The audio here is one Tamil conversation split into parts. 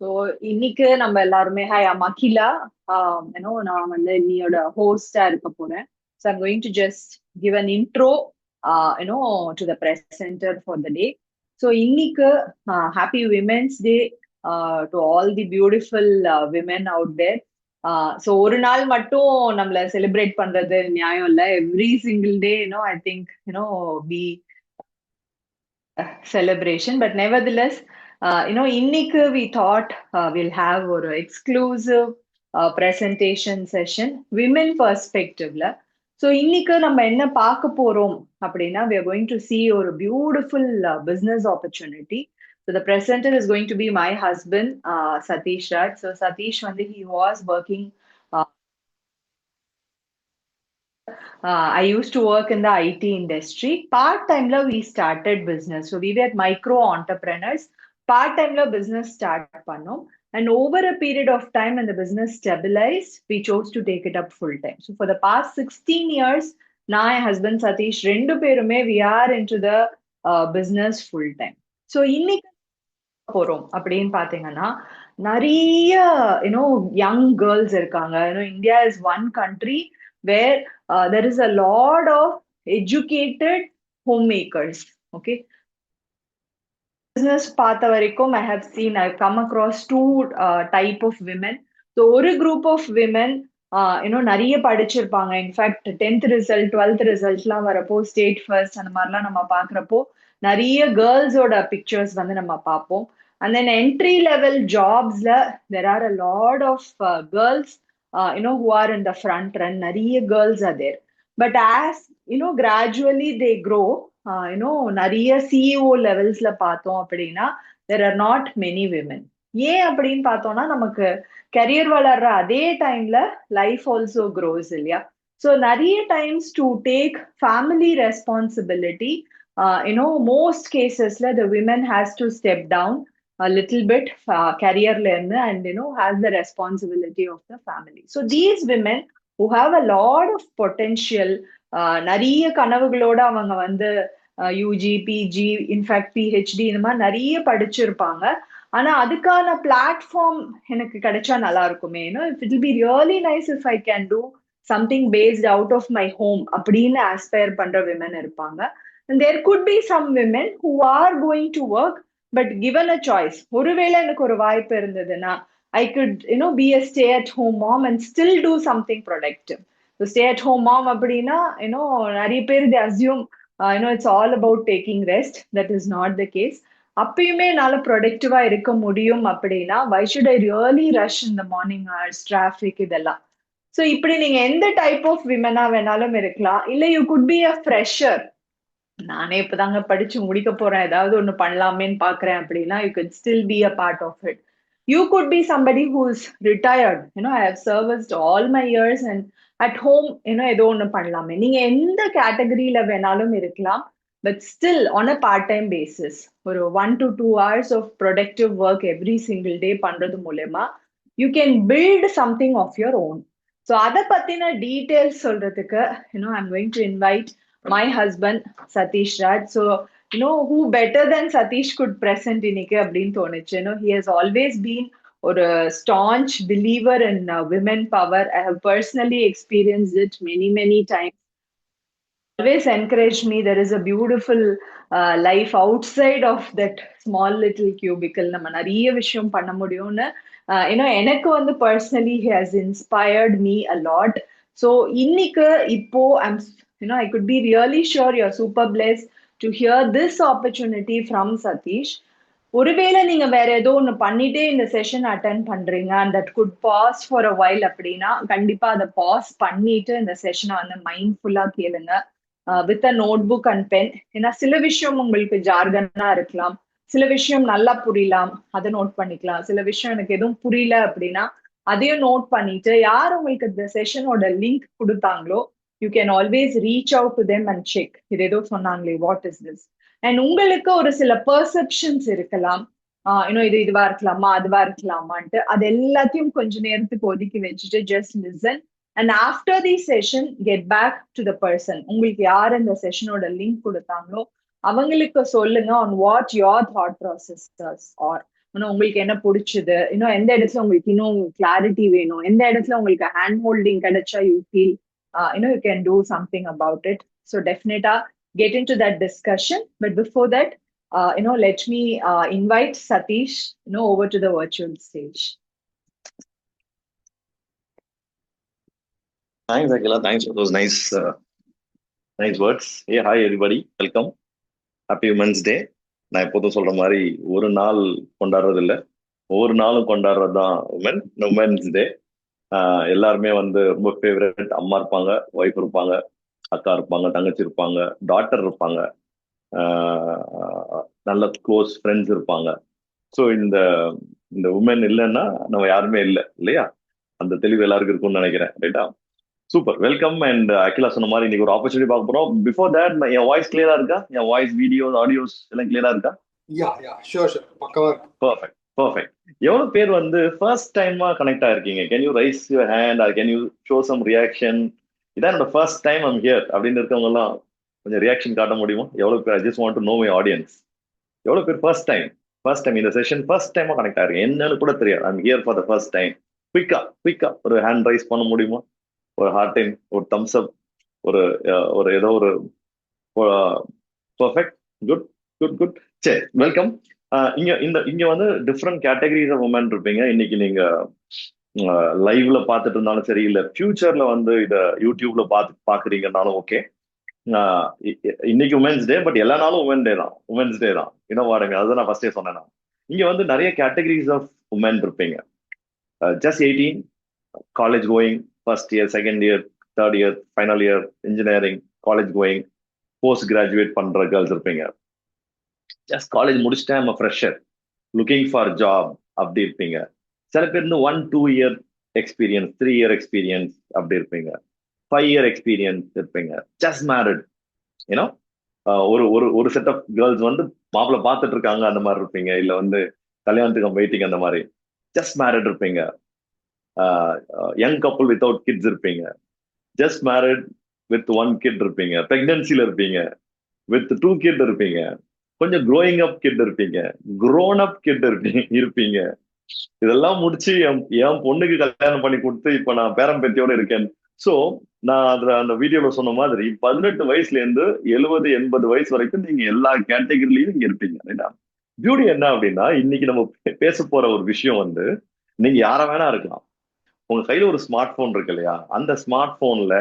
ஸோ இன்னைக்கு நம்ம எல்லாருமே ஹாய் அகிலா. நான் வந்து நீயோட ஹோஸ்டா இருக்க போறேன். So I'm going to just give an intro you know to the presenter for the day. So இன்னைக்கு happy women's day to all the beautiful women out there. So ஒரு நாள் மட்டும் நம்மள செலிப்ரேட் பண்றது நியாயம் இல்லை. Every single day I think be celebration, but nevertheless, இன்னைக்கு we thought we'll have ஒரு exclusive presentation session women perspectiveல. ஸோ இன்னைக்கு நம்ம என்ன பார்க்க போறோம் அப்படின்னா we are going to see ஒரு beautiful business opportunity. So the presenter is going to be my husband, Satish Raj. So Satish வந்து he was working. I used to work in the IT industry. Part-time we started business. So we were micro entrepreneurs. Part-time business start pannom. And over a period of time when the business stabilized, we chose to take it up full-time. So for the past 16 years, my husband Satish, rendu perume, we are into the business full-time. So இன்னைக்கு போறோம் அப்படின்னு பாத்தீங்கன்னா நிறைய யங் கேர்ள்ஸ் இருக்காங்க. India is one country where there is a lot of educated homemakers. Okay, business பார்த்த வரைக்கும் I've come across two type of women. So ஒரு group of women நிறைய படிச்சிருப்பாங்க. இன்ஃபேக்ட் 10th ரிசல்ட் 12th ரிசல்ட்லாம் வரப்போ ஸ்டேட் ஃபர்ஸ்ட் அந்த மாதிரிலாம் நம்ம பாக்குறப்போ நிறைய கேர்ள்ஸோட பிக்சர்ஸ் வந்து நம்ம பார்ப்போம். And then entry level jobsல there are a lot of girls who are in the front run. நிறைய girls are there. But as gradually they grow, நிறைய சிஇஓ லெவல்ஸ்ல பார்த்தோம் அப்படின்னா there are not many women. ஏன் அப்படின்னு பார்த்தோம்னா நமக்கு கரியர் வளர்ற அதே டைம்ல லைஃப் ஆல்சோ க்ரோஸ் இல்லையா? ஸோ நிறைய times to take family responsibility, most cases the women has to step down a little bit career learner and has the responsibility of the family. So these women who have a lot of potential, நிறைய கனவுகளோட அவங்க வந்து யூஜி பிஜி இன்ஃபேக்ட் பிஹெச்டி இந்த மாதிரி நிறைய படிச்சிருப்பாங்க. ஆனா அதுக்கான பிளாட்ஃபார்ம் எனக்கு கிடைச்சா நல்லா இருக்குமே. It will be really nice if I can do something based out of my home அப்படின்னு ஆஸ்பயர் பண்ற விமன் இருப்பாங்க. And there could be some women who are going to work, but given a choice, ஒருவேளை எனக்கு ஒரு வாய்ப்பு இருந்ததுன்னா I could be a stay at home mom and still do something productive. So stay at home mom அப்படின்னா நிறைய பேர் they assume it's all about taking rest. That is not the case. அப்பயுமே என்னால ப்ரொடக்டிவா இருக்க முடியும் அப்படின்னா why should I really rush in the morning hours, traffic இதெல்லாம். ஸோ இப்படி நீங்க எந்த டைப் ஆஃப் விமனா வேணாலும் இருக்கலாம். இல்ல you could be a fresher. நானே இப்பதாங்க படிச்சு முடிக்க போறேன், ஏதாவது ஒண்ணு பண்ணலாமேன்னு பாக்குறேன் அப்படின்னா you could still be a part of it. You could be somebody who's retired. I have serviced all my years and at home ஏதோ ஒண்ணு பண்ணலாமே. நீங்க எந்த கேட்டகரியில வேணாலும் இருக்கலாம். But still on a part-time basis, ஒரு 1 to 2 hours of productive work every single day பண்றது மூலமா you can build something of your own. So அதை பத்தின டீடைல்ஸ் சொல்றதுக்கு I'm going to invite my husband Satish Raj. So who better than Satish could present இன்னைக்கு அப்படின்னு தோணுச்சு. He has always been ஒரு staunch believer in women power. I have personally experienced it many times. Always encouraged me. There is a beautiful life outside of that small little cubicle. நம்ம நிறைய விஷயம் பண்ண முடியும்னு எனக்கு வந்து personally he has inspired me a lot. So இன்னைக்கு இப்போ I could be really sure you're super blessed to hear this opportunity from Satish. ஒருவேளை நீங்க வேற ஏதோ ஒண்ணு பண்ணிட்டே இந்த செஷன் அட்டென்ட் பண்றீங்க and that could pause for a while அப்படின்னா கண்டிப்பா அதை பாஸ் பண்ணிட்டு இந்த செஷனை வந்து மைண்ட்ஃபுல்லா கேளுங்க with a notebook and pen. ஏன்னா சில விஷயம் உங்களுக்கு ஜார்கனா இருக்கலாம், சில விஷயம் நல்லா புரியலாம், அதை நோட் பண்ணிக்கலாம். சில விஷயம் எனக்கு எதுவும் புரியல அப்படின்னா அதையும் நோட் பண்ணிட்டு யார் உங்களுக்கு இந்த செஷனோட லிங்க் கொடுத்தாங்களோ you can always reach out to them and check இது ஏதோ சொன்னாங்களே வாட் இஸ் திஸ். அண்ட் உங்களுக்கு ஒரு சில பெர்செப்ஷன்ஸ் இருக்கலாம், இது இதுவா இருக்கலாமா அதுவா இருக்கலாமான்ட்டு. அது எல்லாத்தையும் கொஞ்ச நேரத்துக்கு ஒதுக்கி வச்சுட்டு just listen and after the session get back to the person. உங்களுக்கு யார் இந்த செஷனோட லிங்க் கொடுத்தாங்களோ அவங்களுக்கு சொல்லுங்க on what your thought process are இன்னும் உங்களுக்கு என்ன பிடிச்சது, இன்னும் எந்த இடத்துல உங்களுக்கு இன்னும் கிளாரிட்டி வேணும், எந்த இடத்துல உங்களுக்கு ஹேண்ட் ஹோல்டிங் கிடைச்சா you feel you can do something about it. So டெஃபினட்டா get into that discussion. But before that, let me invite Satish, over to the virtual stage. Thanks, Akila. Thanks for those nice words. Hey, hi everybody. Welcome. Happy Women's Day. நான் எப்போதும் சொல்ற மாதிரி ஒரு நாள் கொண்டாடுறது இல்லை, ஒவ்வொரு நாளும் கொண்டாடுறது தான் உமன்ஸ் டே. எல்லாருமே வந்து ரொம்ப ஃபேவரட் அம்மா இருப்பாங்க, ஒய்ஃப் இருப்பாங்க, அக்கா இருப்பாங்க, தங்கச்சி இருப்பாங்க, டாட்டர் இருப்பாங்க, நல்ல க்ளோஸ் ஃப்ரெண்ட்ஸ் இருப்பாங்க. ஸோ இந்த உமன் இல்லைன்னா நம்ம யாருமே இல்லை இல்லையா? அந்த தெளிவு எல்லாருக்கும் இருக்கும்னு நினைக்கிறேன். ரைட்டா? Super, welcome. அண்ட் அகிலா சொன்ன மாதிரி இன்னைக்கு ஒரு ஆப்பர்ச்சுனிட்டி பார்க்க போறோம். பிஃபோர் தட் என் வாய்ஸ் கிளியரா இருக்கா? என் வாய்ஸ், வீடியோஸ், ஆடியோஸ் எல்லாம் கிளியரா இருக்கா? ஷூர் பக்கவா இருக்கு. பர்ஃபெக்ட். எவ்வளவு பேர் வந்து ஃபர்ஸ்ட் டைமா கனெக்ட் ஆயிருக்கீங்க? Can you raise your hand or can you show some reaction? இதான் என்னோட ஃபர்ஸ்ட் டைம் ஐம் ஹியர் அப்படின்னு இருக்கவங்க எல்லாம் கொஞ்சம் ரியாக்ஷன் காட்ட முடியுமா? எவ்வளவு பேர்? I just want to know my audience. எவ்வளவு பேர் ஃபர்ஸ்ட் டைம் இந்த செஷன் ஃபர்ஸ்ட் டைமா கனெக்ட் ஆயிருக்கீங்க? என்னன்னு கூட தெரியாது. I'm here for the first time. குயிக்கா ஒரு ஹேண்ட் ரைஸ் பண்ண முடியுமா? ஒரு ஹார்ட் டைம், ஒரு தம்ஸ் அப், ஒரு ஏதோ ஒரு பர்ஃபெக்ட். குட். சரி, வெல்கம். இங்க வந்து டிஃப்ரெண்ட் கேட்டகரிஸ் ஆஃப் உமன் இருப்பீங்க. இன்னைக்கு நீங்க லைவ்ல பார்த்துட்டு இருந்தாலும் சரி, இல்ல ஃபியூச்சர்ல வந்து இத யூடியூப்ல பாக்குறீங்கன்னாலும் ஓகே. இன்னைக்கு உமன்ஸ் டே, பட் எல்லா நாளும் உமன்ஸ் டே தான். இன்னும் வாடுங்க, அதுதான் நான் ஃபர்ஸ்டே சொன்னேன். இங்க வந்து நிறைய கேட்டகரிஸ் ஆஃப் உமன் இருப்பீங்க. Just 18, college going, first year, second year, third year, final year, engineering, college going, post graduate பண்ற கேர்ள்ஸ் இருப்பீங்க. ஜஸ்ட் காலேஜ் முடிச்சுட்டேன், ஃப்ரெஷர், லுக்கிங் ஃபார் ஜாப் அப்படி இருப்பீங்க. சில பேர் வந்து 1-2 இயர் எக்ஸ்பீரியன்ஸ், 3 இயர் எக்ஸ்பீரியன்ஸ் அப்படி இருப்பீங்க. 5 இயர் எக்ஸ்பீரியன்ஸ் இருப்பீங்க. ஜஸ்ட் மேரிட், ஏன்னா ஒரு செட் ஆஃப் கேர்ள்ஸ் வந்து மாப்பிள்ள பார்த்துட்டு இருக்காங்க, அந்த மாதிரி இருப்பீங்க. இல்ல வந்து கல்யாணத்துக்கு வெயிட்டிங், அந்த மாதிரி. ஜஸ்ட் மேரிட் இருப்பீங்க. யங் கப்புள் வித்தவுட் கிட்ஸ் இருப்பீங்க. ஜஸ்ட் மேரிட் வித் 1 கிட் இருப்பீங்க. பிரெக்னன்சில இருப்பீங்க. வித் 2 கிட் இருப்பீங்க. கொஞ்சம் க்ரோயிங் அப் கிட் இருப்பீங்க. க்ரோன் அப் கிட் இருப்பீங்க. இதெல்லாம் முடிச்சு என் பொண்ணுக்கு கல்யாணம் பண்ணி கொடுத்து இப்ப நான் பேரம்பேத்தியோட இருக்கேன். ஸோ நான் அந்த வீடியோல சொன்ன மாதிரி 18 வயசுல இருந்து 70-80 வயசு வரைக்கும் நீங்க எல்லா கேட்டகரிலையும் இங்க இருப்பீங்க. ரைட்டா? பியூட்டி என்ன அப்படின்னா, இன்னைக்கு நம்ம பேச போற ஒரு விஷயம் வந்து, நீங்க யார வேணா இருக்கலாம். உங்க கையில ஒரு ஸ்மார்ட் போன் இருக்கு இல்லையா? அந்த ஸ்மார்ட் போன்ல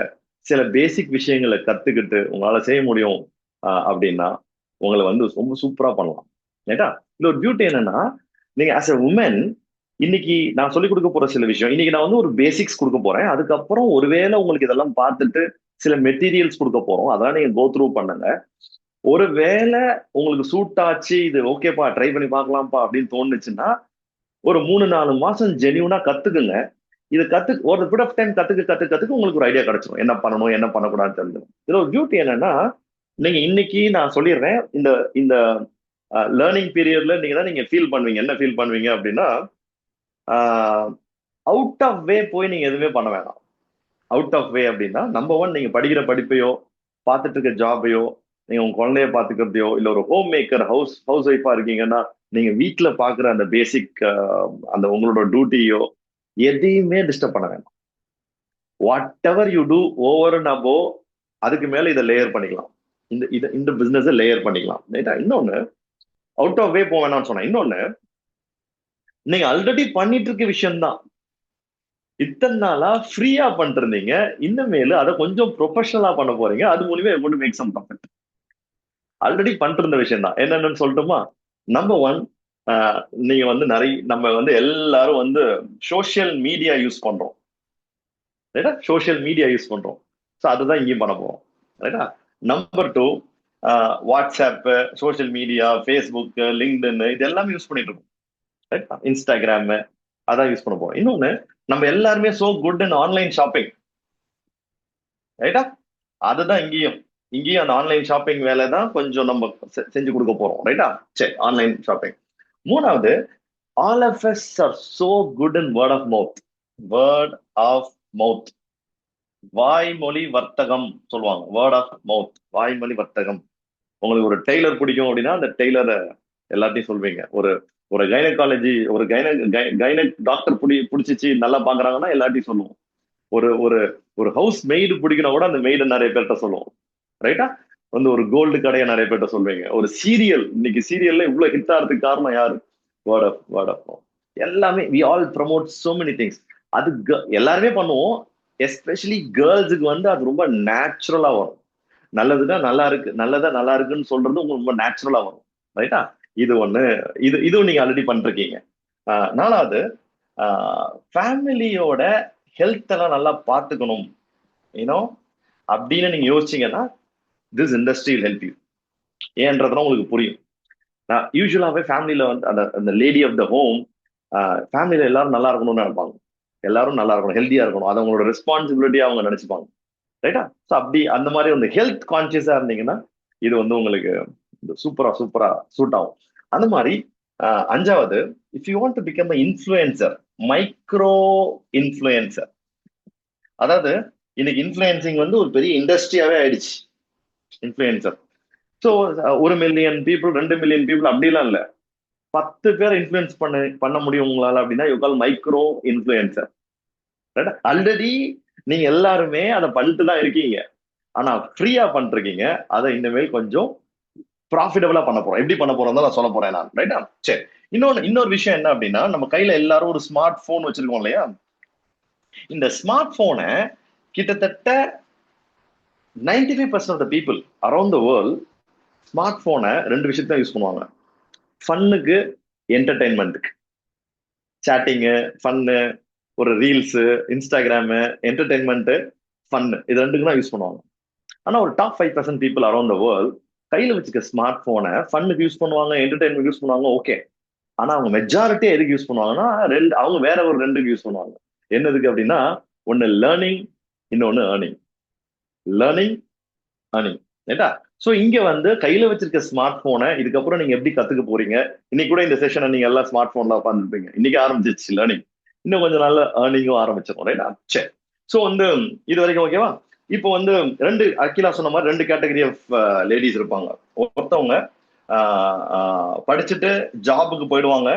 சில பேசிக் விஷயங்களை கத்துக்கிட்டு உங்களால செய்ய முடியும் அப்படின்னா உங்களை வந்து ரொம்ப சூப்பரா பண்ணலாம். ரைட்டா? இதுல ஒரு பியூட்டி என்னன்னா, நீங்க ஆஸ் எ உமன் இன்னைக்கு நான் சொல்லிக் கொடுக்க போற சில விஷயம், இன்னைக்கு நான் வந்து ஒரு பேசிக்ஸ் கொடுக்க போறேன். அதுக்கப்புறம் ஒருவேளை உங்களுக்கு இதெல்லாம் பார்த்துட்டு சில மெட்டீரியல்ஸ் கொடுக்க போறோம், அதெல்லாம் நீங்க கோ த்ரூ பண்ணுங்க. ஒருவேளை உங்களுக்கு சூட் ஆச்சு, இது ஓகேப்பா ட்ரை பண்ணி பார்க்கலாம்ப்பா அப்படின்னு தோணுச்சுன்னா ஒரு 3-4 மாசம் ஜெனியூனா கத்துக்குங்க. இது ஒரு பிட் ஆஃப் டைம் கத்துக்க உங்களுக்கு ஒரு ஐடியா கிடைச்சிடும், என்ன பண்ணணும் என்ன பண்ணக்கூடாதுன்னு தெரிஞ்சிடும். இதுல ஒரு பியூட்டி என்னன்னா, நீங்க இன்னைக்கு நான் சொல்லிடுறேன், இந்த இந்த லேர்னிங் பீரியட்ல நீங்க ஃபீல் பண்ணுவீங்க. என்ன ஃபீல் பண்ணுவீங்க அப்படின்னா, அவுட் ஆஃப் வே போய் நீங்க எதுவுமே பண்ண வேணாம். அவுட் ஆஃப் வே அப்படின்னா, நம்பர் 1, நீங்க படிக்கிற படிப்பையோ, பார்த்துட்டு இருக்க ஜாபையோ, நீங்க உங்க குழந்தைய பாத்துக்கிறதையோ, இல்ல ஒரு ஹோம் மேக்கர், ஹவுஸ் ஒய்ஃபா இருக்கீங்கன்னா நீங்க வீட்டுல பாக்குற அந்த பேசிக் அந்த உங்களோட டியூட்டியோ எதையுமே டிஸ்டர்ப் பண்ண வேண்டாம். Whatever you do over and above, அதுக்கு மேல இதை லேயர் பண்ணிக்கலாம். இந்த பிசினஸ் லேயர் பண்ணிக்கலாம். இன்னொன்னு, அவுட் ஆஃப் வே போக வேணாம்னு சொன்னா, இன்னொன்னு, நீங்க ஆல்ரெடி பண்ணிட்டு இருக்க விஷயம்தான் இத்தனை நாளா ஃப்ரீயா பண்ணிட்டு இருந்தீங்க. இன்னமேலு அதை கொஞ்சம் ப்ரொஃபஷனலா பண்ண போறீங்க. அது மூலியமா கொண்டு மேக் சம் ப்ராஃபிட். ஆல்ரெடி பண்ணிட்டு இருந்த விஷயம் தான். என்னன்னு சொல்லட்டுமா? நம்பர் 1, நீங்க வந்து நம்ம வந்து எல்லாரும் வந்து சோசியல் மீடியா யூஸ் பண்றோம். ரைட்டா? சோசியல் மீடியா யூஸ் பண்றோம். ஸோ அதுதான் இங்கேயும் பண்ண போறோம். ரைட்டா? Number 2, WhatsApp, social media, Facebook, LinkedIn, இது எல்லாமே யூஸ் பண்ணிட்டு இருக்கோம். ரைட்டா? இன்ஸ்டாகிராம், அதான் யூஸ் பண்ண போறோம். இன்னொன்னு, நம்ம எல்லாருமே so good in online shopping. ரைட்டா? அதுதான் இங்கேயும் அந்த ஆன்லைன் ஷாப்பிங் வேலை தான் கொஞ்சம் நம்ம செஞ்சு கொடுக்க போறோம். ரைட்டா? சரி, ஆன்லைன் ஷாப்பிங். 3வது, all of us are so good in word of mouth. வாய்மொழி வர்த்தகம் சொல்லுவாங்க. வேர்ட் ஆஃப் மவுத், வாய்மொழி வர்த்தகம். உங்களுக்கு ஒரு டெய்லர் பிடிக்கும் அப்படின்னா அந்த டெய்லரை எல்லாத்தையும் சொல்வீங்க. ஒரு ஒரு கைனகாலஜி ஒரு கைனக் டாக்டர் பிடிச்சிச்சு நல்லா பாக்குறாங்கன்னா எல்லாத்தையும் சொல்லுவோம். ஒரு ஒரு ஒரு ஹவுஸ் மெய்டு பிடிக்கணும் கூட அந்த மெய்டு நிறைய பேர்கிட்ட சொல்லுவோம். ரைட்டா? வந்து ஒரு கோல்டு கடையை நிறைய பேர்கிட்ட சொல்வீங்க. ஒரு சீரியல், இன்னைக்கு சீரியல்ல இவ்வளவு ஹிட் ஆகிறதுக்கு காரணம் யாரு? வேர்ட் ஆஃப் எல்லாமே we all promote so many things. அது எல்லாருமே பண்ணுவோம். எஸ்பெஷலி கேர்ள்ஸுக்கு வந்து அது ரொம்ப நேச்சுரலா வரும். நல்லதுன்னா நல்லா இருக்கு, நல்லதா நல்லா இருக்குன்னு சொல்றது உங்களுக்கு ரொம்ப நேச்சுரலா வரும். ரைட்டா? இது ஒண்ணு. இதுவும் நீங்க ஆல்ரெடி பண்ணிருக்கீங்க. நாலாவது, ஃபேமிலியோட ஹெல்த் எல்லாம் நல்லா பார்த்துக்கணும் ஏன்னோ அப்படின்னு நீங்க யோசிச்சீங்கன்னா this industry will help you. ஏன்றதுலாம் உங்களுக்கு புரியும். நான் யூஸ்வலாவே ஃபேமிலியில வந்து அந்த லேடி ஆஃப் த ஹோம், ஃபேமிலியில எல்லாரும் நல்லா இருக்கணும்னு நினைப்பாங்க. எல்லாரும் நல்லா இருக்கணும், ஹெல்த்தியா இருக்கணும், அது அவங்களோட ரெஸ்பான்சிபிலிட்டியா அவங்க நினைச்சுப்பாங்க. ரைட்டா? ஸோ அப்படி அந்த மாதிரி வந்து ஹெல்த் கான்சியஸா இருந்தீங்கன்னா இது வந்து உங்களுக்கு சூப்பரா சூப்பரா சூட் ஆகும். அந்த மாதிரி அஞ்சாவது, if you want to become influencer, micro influencer. அதாவது இன்னைக்கு இன்ஃப்ளூயன்சிங் வந்து ஒரு பெரிய இண்டஸ்ட்ரியாவே ஆயிடுச்சு. Influencer. So 1 million people, 2 million people அப்படிலாம் இல்லை. 10 பேரை இன்ஃப்ளூயன்ஸ் பண்ண முடியும் உங்களால அப்படின்னா you call micro influencer. Already நீங்க எல்லாருமே அதை பண்ணிட்டு தான் இருக்கீங்க. ஆனா ஃப்ரீயா பண்றீங்க. அதை இனிமேல் கொஞ்சம் ப்ராஃபிட்டபிளா பண்ண போறோம். எப்படி பண்ண போறோம் நான் சொல்ல போறேன் நான். ரைட்டா? சரி. இன்னொரு விஷயம் என்ன அப்படின்னா, நம்ம கையில எல்லாரும் ஒரு ஸ்மார்ட் போன் வச்சிருக்கோம் இல்லையா? இந்த ஸ்மார்ட் போனை கிட்டத்தட்ட 95% of the people around the world smart போனை 2 விஷயத்தான் யூஸ் பண்ணுவாங்க. ஃபன்னுக்கு, என்டர்டைன்மெண்ட்டுக்கு. சாட்டிங்கு, ஃபன்னு, ஒரு ரீல்ஸு, இன்ஸ்டாகிராமு, என்டர்டைன்மெண்ட், ஃபன்னு, இது 2க்கு தான் யூஸ் பண்ணுவாங்க. ஆனா ஒரு top 5% people around the world கையில வச்சுக்க ஸ்மார்ட் போனை ஃபன்னுக்கு யூஸ் பண்ணுவாங்க, என்டர்டைன்மெண்ட் யூஸ் பண்ணுவாங்க. ஓகே. ஆனா அவங்க மெஜாரிட்டியா எதுக்கு யூஸ் பண்ணுவாங்கன்னா அவங்க வேற ஒரு 2க்கு யூஸ் பண்ணுவாங்க. என்னதுக்கு அப்படின்னா, ஒன்னு லேர்னிங், இன்னொன்னு ஏர்னிங். Learning, earning. ரைட்டா? சோ இங்க வந்து கையில வச்சிருக்க ஸ்மார்ட் போனை இதுக்கப்புறம் நீங்க எப்படி கத்துக்க போறீங்க? இன்னைக்கு கூட இந்த செஷனை நீங்க எல்லாம் ஸ்மார்ட் போன்ல உட்காந்துருப்பீங்க. இன்னைக்கு ஆரம்பிச்சிச்சு லேர்னிங். இன்னும் கொஞ்சம் நாள்ல ஏர்னிங்கும் ஆரம்பிச்சிடும். ரைட்டா? சரி. சோ வந்து இது வரைக்கும் ஓகேவா? இப்போ வந்து அகிலா சொன்ன மாதிரி 2 கேட்டகரி ஆஃப் லேடிஸ் இருப்பாங்க. ஒருத்தவங்க படிச்சுட்டு ஜாபுக்கு போயிடுவாங்க.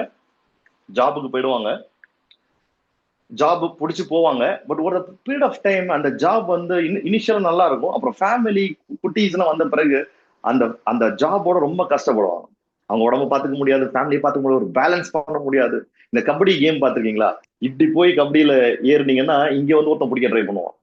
ஜாப் பிடிச்சி போவாங்க. பட் ஒரு பீரியட் ஆஃப் டைம் அந்த ஜாப் வந்து இனிஷியல் நல்லா இருக்கும். அப்புறம் ஃபேமிலி குட்டீஸ் எல்லாம் வந்த பிறகு அந்த அந்த ஜாபோட ரொம்ப கஷ்டப்படுவாங்க. அவங்க உடம்ப பாத்துக்க முடியாது, ஃபேமிலியை பாத்துக்க முடியாது, ஒரு பேலன்ஸ் பண்ண முடியாது. இந்த கபடி கேம் பாத்துருக்கீங்களா? இப்படி போய் கபடியில ஏறுனீங்கன்னா இங்க வந்து ஒருத்தன் பிடிக்க ட்ரை பண்ணுவான்.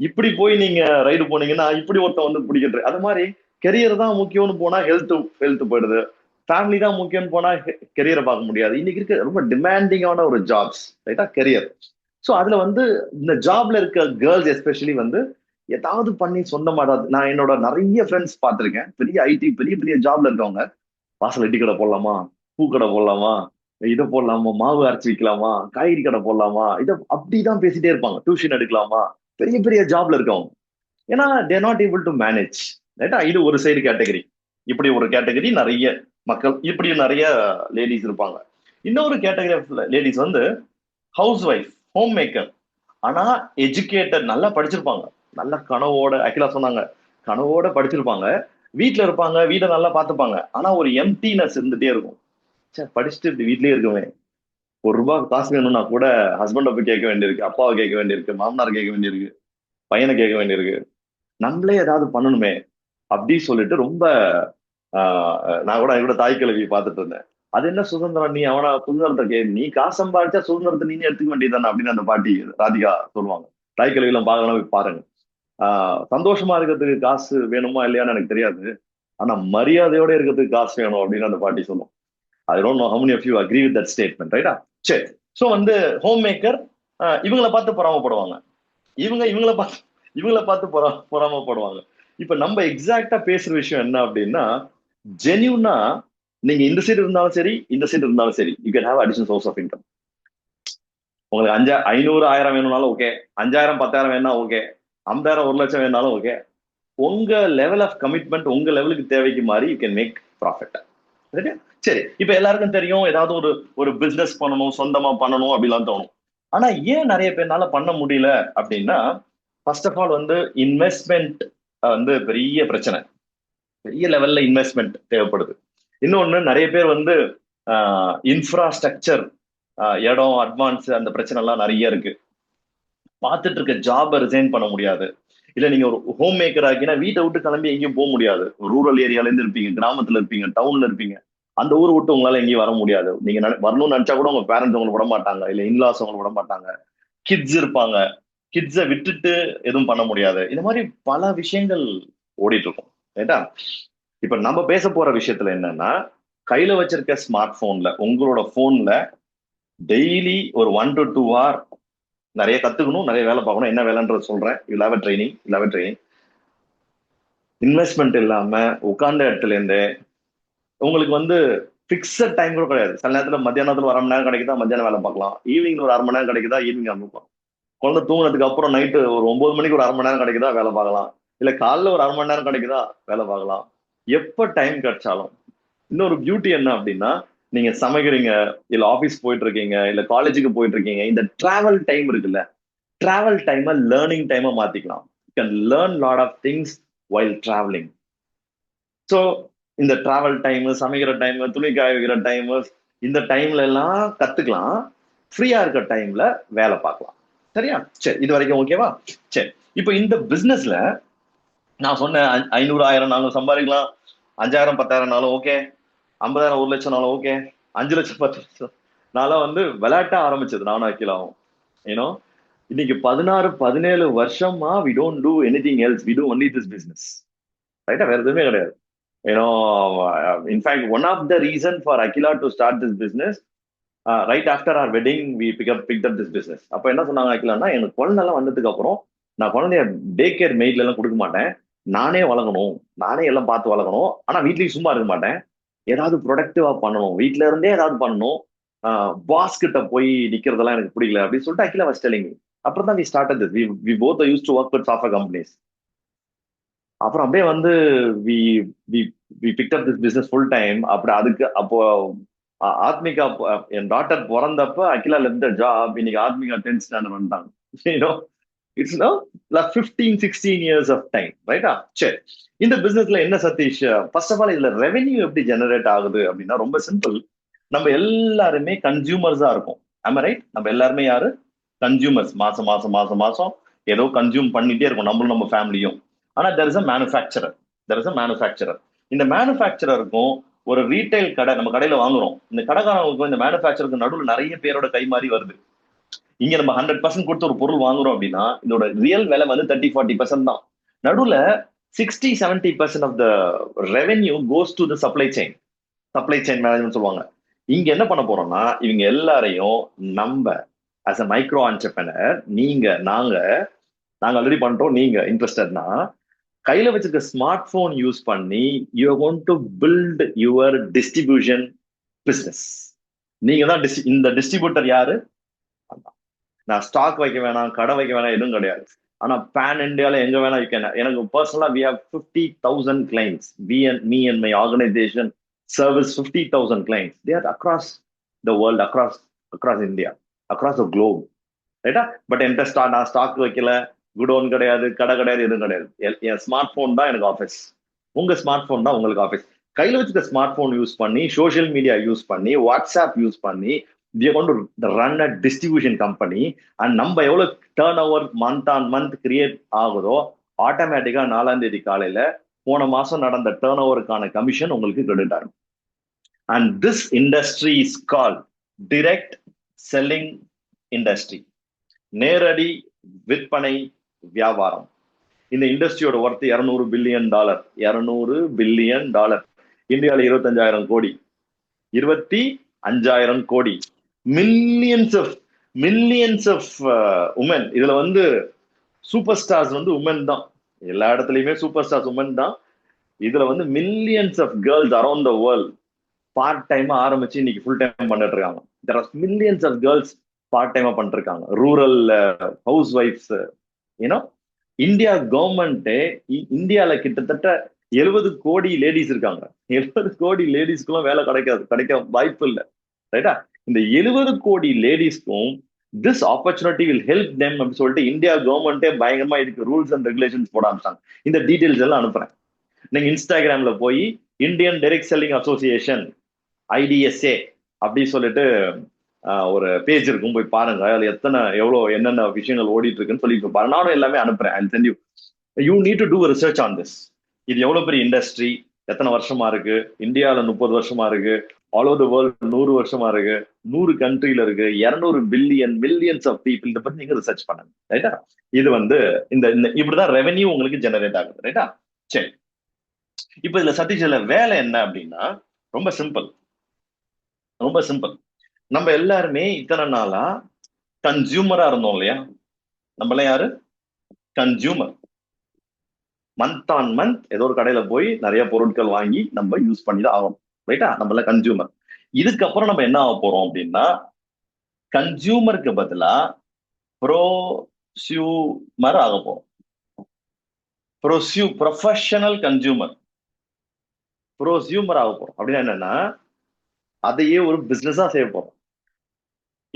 இப்படி போய் நீங்க ரைடு போனீங்கன்னா இப்படி ஒருத்தன் வந்து பிடிக்க ட்ரை. அது மாதிரி கெரியர் தான் முக்கியம்னு போனா ஹெல்த் போயிடுது. ஃபேமிலி தான் முக்கியம்னு போனா கெரியரை பார்க்க முடியாது. இன்னைக்கு இருக்க ரொம்ப டிமாண்டிங்கான ஒரு ஜாப்ஸ். ரைட்டா? கெரியர். ஸோ அதுல வந்து இந்த ஜாப்ல இருக்க கேர்ள்ஸ் எஸ்பெஷலி வந்து ஏதாவது பண்ணி சொந்தமா, நான் என்னோட நிறைய ஃப்ரெண்ட்ஸ் பார்த்திருக்கேன். பெரிய ஐடி பெரிய பெரிய ஜாப்ல இருக்கவங்க வாசல் இட்டி கடை போடலாமா, பூக்கடை போடலாமா, இதை போடலாமா, மாவு அரைச்சி வைக்கலாமா, காய்கறி கடை போடலாமா, இதை அப்படிதான் பேசிட்டே இருப்பாங்க. டியூஷன் எடுக்கலாமா, பெரிய பெரிய ஜாப்ல இருக்கவங்க. ஏன்னா தேர் நாட் ஏபிள் டு மேனேஜ். ரைட்டா? இது ஒரு சைடு கேட்டகரி. இப்படி ஒரு கேட்டகரி நிறைய மக்கள், இப்படி நிறைய லேடிஸ் இருப்பாங்க. இன்னொரு கேட்டகரி ஆஃப் லேடிஸ் வந்து ஹவுஸ் ஒய்ஃப், ஹோம் மேக்கர். ஆனா எஜுகேட்டட், நல்லா படிச்சிருப்பாங்க. நல்ல கனவோட, அகிலா சொன்னாங்க, கனவோட படிச்சிருப்பாங்க. வீட்டுல இருப்பாங்க, வீட்டை நல்லா பார்த்துப்பாங்க. ஆனா ஒரு எம்டினஸ் இருந்துட்டே இருக்கும். சே, படிச்சுட்டு இப்படி வீட்லயே இருக்குமே, ₹1 காசு வேணும்னா கூட ஹஸ்பண்டை போய் கேட்க வேண்டியிருக்கு, அப்பாவை கேட்க வேண்டியிருக்கு, மாமனார் கேட்க வேண்டியிருக்கு, பையனை கேட்க வேண்டியிருக்கு. நம்மளே ஏதாவது பண்ணணுமே அப்படி சொல்லிட்டு ரொம்ப நான் கூட தாய் கிழவி பார்த்துட்டு இருந்தேன். அது என்ன சுதந்திரம், நீ அவனா சுதந்திரத்தை நீ காசு சம்பாதிச்சா சுதந்திரத்தை நீ எடுத்துக்க வேண்டியதானே அப்படின்னு அந்த பாட்டி ராதிகா சொல்லுவாங்க. தாய் கிழவிலாம் பார்க்கலாம், பாருங்க. சந்தோஷமா இருக்கிறதுக்கு காசு வேணுமா இல்லையான்னு எனக்கு தெரியாது. ஆனா மரியாதையோட இருக்கிறதுக்கு காசு வேணும் அப்படின்னு அந்த பாட்டி சொல்லும். I don't know how many of you agree with that statement. ரைட்டா? சரி. சோ வந்து ஹோம் மேக்கர் இவங்களை பார்த்து பொறாமப்படுவாங்க. இவங்களை பார்த்து பொறாமப்படுவாங்க. இப்ப நம்ம எக்ஸாக்டா பேசுற விஷயம் என்ன அப்படின்னா, ஜென்யூனா நீங்க இந்த சைடு இருந்தாலும் சரி, இந்த சைடு இருந்தாலும் சரி, you can have additional source of income. உங்களுக்கு 500, 1000 வேணும்னாலும் ஓகே, 5000, 10,000 வேணா ஓகே, 50,000, 1,00,000 வேணாலும் ஓகே. உங்க லெவல் ஆஃப் கமிட்மெண்ட், உங்க லெவலுக்கு தேவைக்கு மாதிரி யூ கேன் மேக் ப்ராஃபிட். சரி. இப்ப எல்லாருக்கும் தெரியும், ஏதாவது ஒரு பிசினஸ் பண்ணணும், சொந்தமா பண்ணணும் அப்படிலாம் தோணும். ஆனா ஏன் நிறைய பேர்னால பண்ண முடியல அப்படின்னா, ஃபர்ஸ்ட் ஆஃப் ஆல் வந்து இன்வெஸ்ட்மெண்ட் வந்து பெரிய பிரச்சனை. பெரிய லெவல்ல இன்வெஸ்ட்மெண்ட் தேவைப்படுது. இன்னொன்னு, நிறைய பேர் வந்து இன்ஃப்ராஸ்ட்ரக்சர், இடம் அட்வான்ஸ், அந்த பிரச்சனை எல்லாம் நிறைய இருக்கு. பார்த்துட்டு இருக்க ஜாபை ரிசைன் பண்ண முடியாது. இல்ல நீங்க ஒரு ஹோம் மேக்கர் ஆகினா வீட்டை விட்டு கிளம்பி எங்கேயும் போக முடியாது. ரூரல் ஏரியால இருந்து இருப்பீங்க, கிராமத்துல இருப்பீங்க, டவுன்ல இருப்பீங்க. அந்த ஊரை விட்டு உங்களால எங்கேயும் வர முடியாது. நீங்க வரணும்னு நினைச்சா கூட உங்க பேரண்ட்ஸ் உங்களை விட மாட்டாங்க, இல்ல இன்லாஸ் உங்களை விட மாட்டாங்க. கிட்ஸ் இருப்பாங்க, கிட்ஸை விட்டுட்டு எதுவும் பண்ண முடியாது. இந்த மாதிரி பல விஷயங்கள் ஓடிட்டு இருக்கும். ரைட்டா? இப்ப நம்ம பேச போற விஷயத்துல என்னன்னா, கையில வச்சிருக்க ஸ்மார்ட் போன்ல, உங்களோட போன்ல டெய்லி ஒரு 1 to 2 hour நிறைய கத்துக்கணும், நிறைய வேலை பார்க்கணும். என்ன வேலைன்றது சொல்றேன். இல்லாம ட்ரைனிங் இன்வெஸ்ட்மெண்ட் இல்லாம உட்கார்ந்த இடத்துல இருந்து உங்களுக்கு வந்து பிக்சட் டைம் கூட கிடையாது. சில நேரத்துல மத்தியானத்துல ஒரு 1/2 மணி நேரம் கிடைக்குதா, மத்தியானம் வேலை பார்க்கலாம். ஈவினிங் ஒரு 1/2 மணி நேரம் கிடைக்குதா, ஈவினிங் அனுப்பலாம். குழந்தை தூங்கினதுக்கு அப்புறம் நைட்டு ஒரு 9 மணிக்கு ஒரு 1/2 மணி நேரம் கிடைக்குதா, வேலை பார்க்கலாம். இல்ல காலைல ஒரு 1/2 மணி நேரம் கிடைக்குதா, வேலை பார்க்கலாம். எப்ப டைம் கிடைச்சாலும். இன்னொரு பியூட்டி என்ன அப்படின்னா, நீங்க சமைக்கிறீங்க, இல்ல ஆபீஸ் போயிட்டு இருக்கீங்க, இல்ல காலேஜுக்கு போயிட்டு இருக்கீங்க, இந்த டிராவல் டைம் இருக்குல்ல, டிராவல் டைமை லேர்னிங் டைமை மாத்திக்கலாம். You can learn lot of things while travelling. So இந்த டிராவல் டைம், சமைக்கிற டைம், துணி காய வைக்கிற டைம், இந்த டைம்ல எல்லாம் கத்துக்கலாம். ஃப்ரீயா இருக்க டைம்ல வேலை பார்க்கலாம். சரியா? சரி, இது வரைக்கும் ஓகேவா? சரி, இப்போ இந்த பிசினஸ்ல நான் சொன்னேன் 500, 1000 நாளும் சம்பாதிக்கலாம், 5000, 10,000 ஓகே, 50,000, 1 லட்சம்னாலும் ஓகே, 5 லட்சம், 10 லட்சம் நான்லாம் வந்து விளையாட்டா ஆரம்பிச்சது நானும் அகிலாவும். ஏன்னோ இன்னைக்கு 16, 17 வருஷமா we don't do anything else, we do only this business. ரைட்டா? வேற எதுவுமே கிடையாது. In fact, one of the reason for Akila to start this business, right after our wedding, we picked up this business. அப்ப என்ன சொன்னாங்க அகிலான்னா, எனக்கு குழந்தைலாம் வந்ததுக்கு அப்புறம் நான் குழந்தைய டே கேர் மெய்ட்ல எல்லாம் கொடுக்க மாட்டேன், நானே வளர்க்கணும், நானே எல்லாம் பார்த்து வளர்க்கணும். ஆனா வீட்லயும் சும்மா இருக்க மாட்டேன், ஏதாவது ப்ரொடக்டிவா பண்ணணும், வீட்ல இருந்தே ஏதாவது பண்ணணும், பாஸ் கிட்ட போய் நிக்கிறதெல்லாம் எனக்கு பிடிக்கல அப்படின்னு சொல்லிட்டு அகிலா வாஸ் டெல்லிங் மீ. அப்புறம் தான் we started this. We both used to work with software companies. அப்புறம் அப்படியே வந்து we we we picked up this business full time. அப்புறம் அதுக்கு அப்போ ஆத்மிகா, என் டாட்டர் பிறந்தப்ப அகிலா left the job. இன்னைக்கு ஆத்மிகா 10th standard வந்துட்டாங்க. It's no 15, 16 years of time. ரைட்டா? சரி, இந்த பிசினஸ்ல என்ன சதீஷ், ஃபர்ஸ்ட் ஆஃப் ஆல் இதுல ரெவென்யூ எப்படி ஜெனரேட் ஆகுது அப்படின்னா ரொம்ப சிம்பிள். நம்ம எல்லாருமே கன்சியூமர்ஸா இருக்கும். ஆமா ரைட்? நம்ம எல்லாருமே யாரு? கன்சியூமர்ஸ். மாசம் மாசம் மாசம் மாசம் ஏதோ கன்சியூம் பண்ணிட்டே இருக்கும், நம்மளும் நம்ம ஃபேமிலியும். ஆனா there is a manufacturer. இந்த மேனுஃபேக்சரருக்கும் ஒரு ரீட்டைல் கடை, நம்ம கடையில வாங்குறோம், இந்த கடைக்காரங்களுக்கும் இந்த மேனுஃபேக்சருக்கு நடுவில் நிறைய பேரோட கை மாறி வருது. இங்க நம்ம 100% கொடுத்து ஒரு பொருள் வாங்குறோம் அப்படின்னா இதோட ரியல் விலை வந்து 30-40% தான். நடுவுல 60-70% of the revenue goes to the supply chain management சொல்லுவாங்க. இங்க என்ன பண்ண போறோம்னா, இவங்க எல்லாரையும் நம்ம as a மைக்ரோ ஆண்டர்பிரனர், நாங்க ஆல்ரெடி பண்றோம், நீங்க இன்ட்ரெஸ்டட்னா கையில வச்சிருக்க ஸ்மார்ட் போன் யூஸ் பண்ணி you are going to build your distribution business. நீங்க தான் இந்த டிஸ்ட்ரிபியூட்டர். யாரு? நான் ஸ்டாக் வைக்க வேணாம், கடை வைக்க வேணாம், எதுவும் கிடையாது. ஆனா பேன் இந்தியால எங்க வேணா யூ கேன். எனக்கு பர்சனலா we have 50,000 clients. Me and my organization service 50,000 clients. They are across the world, across India, across the globe. ரைட்டா? பட் என்கிட்ட நான் ஸ்டாக் வைக்கல, குடோன் கிடையாது, கடை கிடையாது, எதுவும் கிடையாது. என் ஸ்மார்ட் போன் தான் எனக்கு ஆஃபீஸ், உங்க ஸ்மார்ட் போன் தான் உங்களுக்கு ஆஃபீஸ். கையில வச்சுக்க ஸ்மார்ட் போன் யூஸ் பண்ணி, சோஷியல் மீடியா யூஸ் பண்ணி, வாட்ஸ்அப் யூஸ் பண்ணி we are going to run a distribution company. and நம்ம எவ்வளவு turn over month on month create ஆகுதோ ஆட்டோமேட்டிக்கா 4ஆம் தேதி காலையில போன மாசம் நடந்த டர்ன் ஓவருக்கான கமிஷன் உங்களுக்கு கிரெடிட் ஆகும். and this industry is called direct selling industry. நேரடி விற்பனை வியாபாரம். இந்த இண்டஸ்ட்ரியோட ஒர்த் $200 பில்லியன். $200 பில்லியன். இந்தியாவில் 25,000 கோடி, 25,000 கோடி. Millions of women. இதுல வந்து சூப்பர் ஸ்டார்ஸ் வந்து உமன் தான். எல்லா இடத்துலயுமே சூப்பர் ஸ்டார்ஸ் உமன் தான். இதுல வந்து millions of girls around the world part டைமா ஆரம்பிச்சு இன்னைக்கு ஃபுல் டைம் பண்ணிட்டு இருக்காங்க. there are millions of girls part டைமா பண்ணிட்டு இருக்காங்க. ரூரல் ஹவுஸ் ஒய்ஃப்ஸ். இந்தியா கவர்மெண்ட் இந்தியால கிட்டத்தட்ட 70 கோடி லேடிஸ் இருக்காங்க. 70 கோடி லேடிஸ்க்குலாம் வேலை கிடைக்க வாய்ப்பு இல்லை. ரைட்டா? இந்த 70 கோடி லேடிஸ்க்கும் this opportunity will help them அப்படின்னு சொல்லிட்டு இந்தியா கவர்மெண்டே பயங்கரமா இதுக்கு ரூல்ஸ் அண்ட் ரெகுலேஷன்ஸ் போட ஆரம்பிச்சாங்க. இந்த டீடைல்ஸ் எல்லாம் அனுப்புறேன். நீங்க இன்ஸ்டாகிராம்ல போய் Indian direct selling association IDSA அப்படி சொல்லிட்டு ஒரு பேஜ் இருக்கும், போய் பாருங்க. அதுல எவ்வளவு என்னென்ன விஷயங்கள் ஓடிட்டு இருக்குன்னு சொல்லி பாருங்க. நானும் எல்லாமே அனுப்புறேன். I sent you. You need to do research on this. இது எவ்வளவு பெரிய இண்டஸ்ட்ரி, எத்தனை வருஷமா இருக்கு, இந்தியாவில 30 வருஷமா இருக்கு, ஆல் ஓவர் த வேர்ல்டு 100 வருஷமா இருக்கு, 100 கண்ட்ரில இருக்கு, 200 பில்லியன் மில்லியன்ஸ் ஆஃப் பீப்புள். இதை பத்தி நீங்க ரிசர்ச் பண்ணுங்க. ரைட்டா? இது இந்த இப்படிதான் ரெவென்யூ உங்களுக்கு ஜெனரேட் ஆகுது. ரைட்டா? சரி, இப்ப இதுல சதீஷ் வேலை என்ன அப்படின்னா ரொம்ப சிம்பிள், ரொம்ப சிம்பிள். நம்ம எல்லாருமே இத்தனை நாளா கன்சியூமரா இருந்தோம் இல்லையா? நம்மள யாரு? கன்சியூமர். மந்த் ஆன் மந்த் ஏதோ ஒரு கடையில போய் நிறைய பொருட்கள் வாங்கி நம்ம யூஸ் பண்ணி தான் ஆகணும். ரைட்டா? நம்மள கன்சியூமர். இதுக்கப்புறம் நம்ம என்ன ஆக போறோம் அப்படின்னா, கன்சியூமருக்கு பதிலா ப்ரோசியூமர் ஆக போறோம். ப்ரொஃபஷனல் கன்சியூமர், ப்ரோசியூமர் ஆக போறோம். அப்படின்னா என்னன்னா, அதையே ஒரு பிசினஸா செய்ய போறோம்.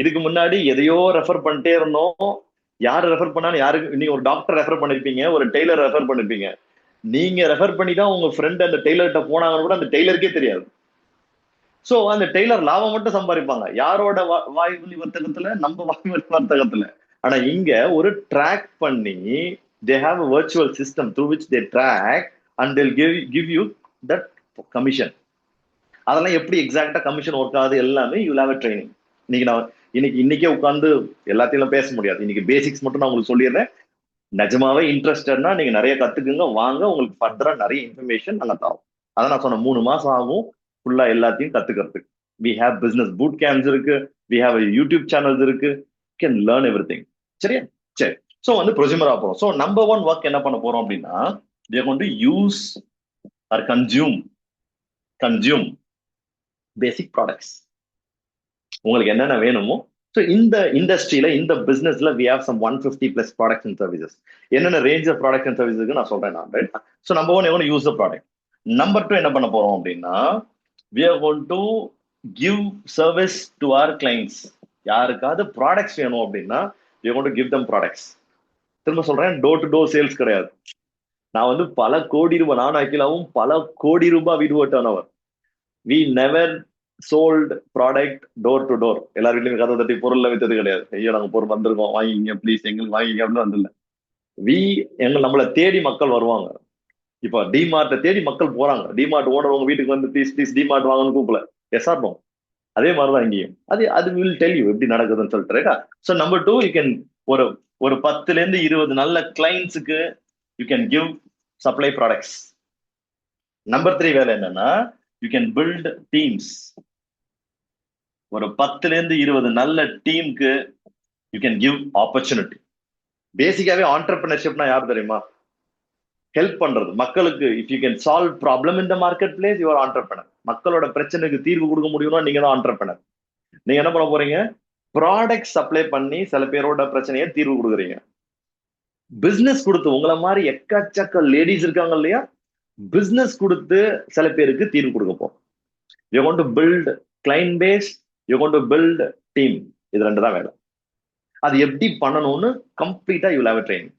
இதுக்கு முன்னாடி எதையோ ரெஃபர் பண்ணிட்டே இருந்தோம். யாரு ரெஃபர் பண்ணாலும் யாருக்கு, நீங்க ஒரு டாக்டர் ரெஃபர் பண்ணிருப்பீங்க, ஒரு டெய்லர் ரெஃபர் பண்ணிருப்பீங்க. நீங்க ரெஃபர் பண்ணி தான் உங்க ஃப்ரெண்ட் அந்த டெய்லர்கிட்ட போனாங்கன்னு கூட அந்த டெய்லருக்கே தெரியாது. சோ அந்த டெய்லர் லாபம் மட்டும் சம்பாதிப்பாங்க. யாரோட வாய்வழி வர்த்தகத்துல? நம்ம வாய்வழி வர்த்தகத்துல. ஆனா இங்க ஒரு ட்ராக் பண்ணி, they have a virtual system through which they track and they'll give you that commission. அதெல்லாம் எப்படி எக்ஸாக்டா கமிஷன் ஒர்க் ஆகுது எல்லாமே யூ ஹேவ் a training. இன்னைக்கே உட்காந்து எல்லாத்தையும் பேச முடியாது. இன்னைக்கு பேசிக்ஸ் மட்டும் நான் உங்களுக்கு சொல்லிடுறேன். நிஜமாவே இன்ட்ரெஸ்டட்னா நீங்க நிறைய கத்துக்குங்க, வாங்க. உங்களுக்கு ஃபர்தரா நிறைய இன்ஃபர்மேஷன் நாங்க தரோம். அதான் நான் சொன்ன 3 மாசம் ஆகும் ஃபுல்லா எல்லாத்தையும் கத்துக்கிறதுக்கு. we have business boot camps இருக்கு, we have a YouTube channels இருக்கு, you can learn everything. சரியா? சரி. சோ ப்ரொசீஜரா போறோம். சோ நம்பர் 1 ஒர்க் என்ன பண்ண போறோம் அப்படின்னா, we are going to use or consume basic products. உங்களுக்கு என்னென்ன வேணுமோ. ஸோ இந்த இண்டஸ்ட்ரியில, இந்த பிசினஸ்ல we have some 150 plus products and services. என்னென்ன ரேஞ்ச் ஆஃப் ப்ராடக்ட் அண்ட் சர்வீஸுக்கு நான் சொல்றேன் நான். Right? So number 1 use the product. Number 2 என்ன பண்ண போறோம் அப்படின்னா, we are going to give service to our clients. யாருக்காவது ப்ராடக்ட்ஸ் வேணும் அப்படின்னா we are going to give them products. திரும்ப சொல்றேன், டோர் டு டோர் சேல்ஸ் கிடையாது. நான் பல கோடி ரூபாய், நானும் அகிலாவும் பல கோடி ரூபாய் வீடு ஓட்டானவர். we never sold product door to door. எல்லார் வீட்லயும் கதை தட்டி பொருள்ல வித்தது கிடையாது. ஐயோ நாங்க பொருள் வந்திருக்கோம், வாங்கிங்க ப்ளீஸ், எங்களுக்கு வாங்கிங்க அப்படின்னு வந்தில்ல. நம்மளை தேடி மக்கள் வருவாங்க. இப்ப டிமார்ட்டை தேடி மக்கள் போறாங்க. டிமார்ட் ஓனர் உங்க வீட்டுக்கு வந்து ப்ளீஸ் டிமார்ட் வாங்கன்னு கூப்பிடல. எஸ்ஆர் அதே மாதிரிதான் இங்கேயும். அது வில் டெல் யூ எப்படி நடக்குதுன்னு சொல்லிட்டு. ரைட்டா? ஸோ நம்பர் 2, யூ கேன் ஒரு 10 இருந்து 20 நல்ல கிளைண்ட்ஸுக்கு you can give supply products. Number 3 வேலை என்னன்னா, you can build teams. ஒரு 10 இருந்து 20 நல்ல டீமுக்கு you can give opportunity. பேசிக்காவே ஆண்டர்பிரினர்ஷிப்னா யார் தெரியுமா? ஹெல்ப் பண்றது மக்களுக்கு. if you can solve problem in the marketplace, you are entrepreneur. மக்களோட பிரச்சனைக்கு தீர்வு கொடுக்க முடியும்னா நீங்க தான் entrepreneur. நீங்க என்ன பண்ண போறீங்க? ப்ராடக்ட் சப்ளை பண்ணி சில பேரோட பிரச்சனையை தீர்வு கொடுக்குறீங்க. பிசினஸ் கொடுத்து, உங்களை மாதிரி எக்கச்சக்க லேடிஸ் இருக்காங்க இல்லையா, பிசினஸ் கொடுத்து சில பேருக்கு தீர்வு கொடுக்க போறோம். you're going to build client base, you're going to build team. இது 2 தான் வேலை. அது எப்படி பண்ணணும்னு கம்ப்ளீட்டா you will have a training.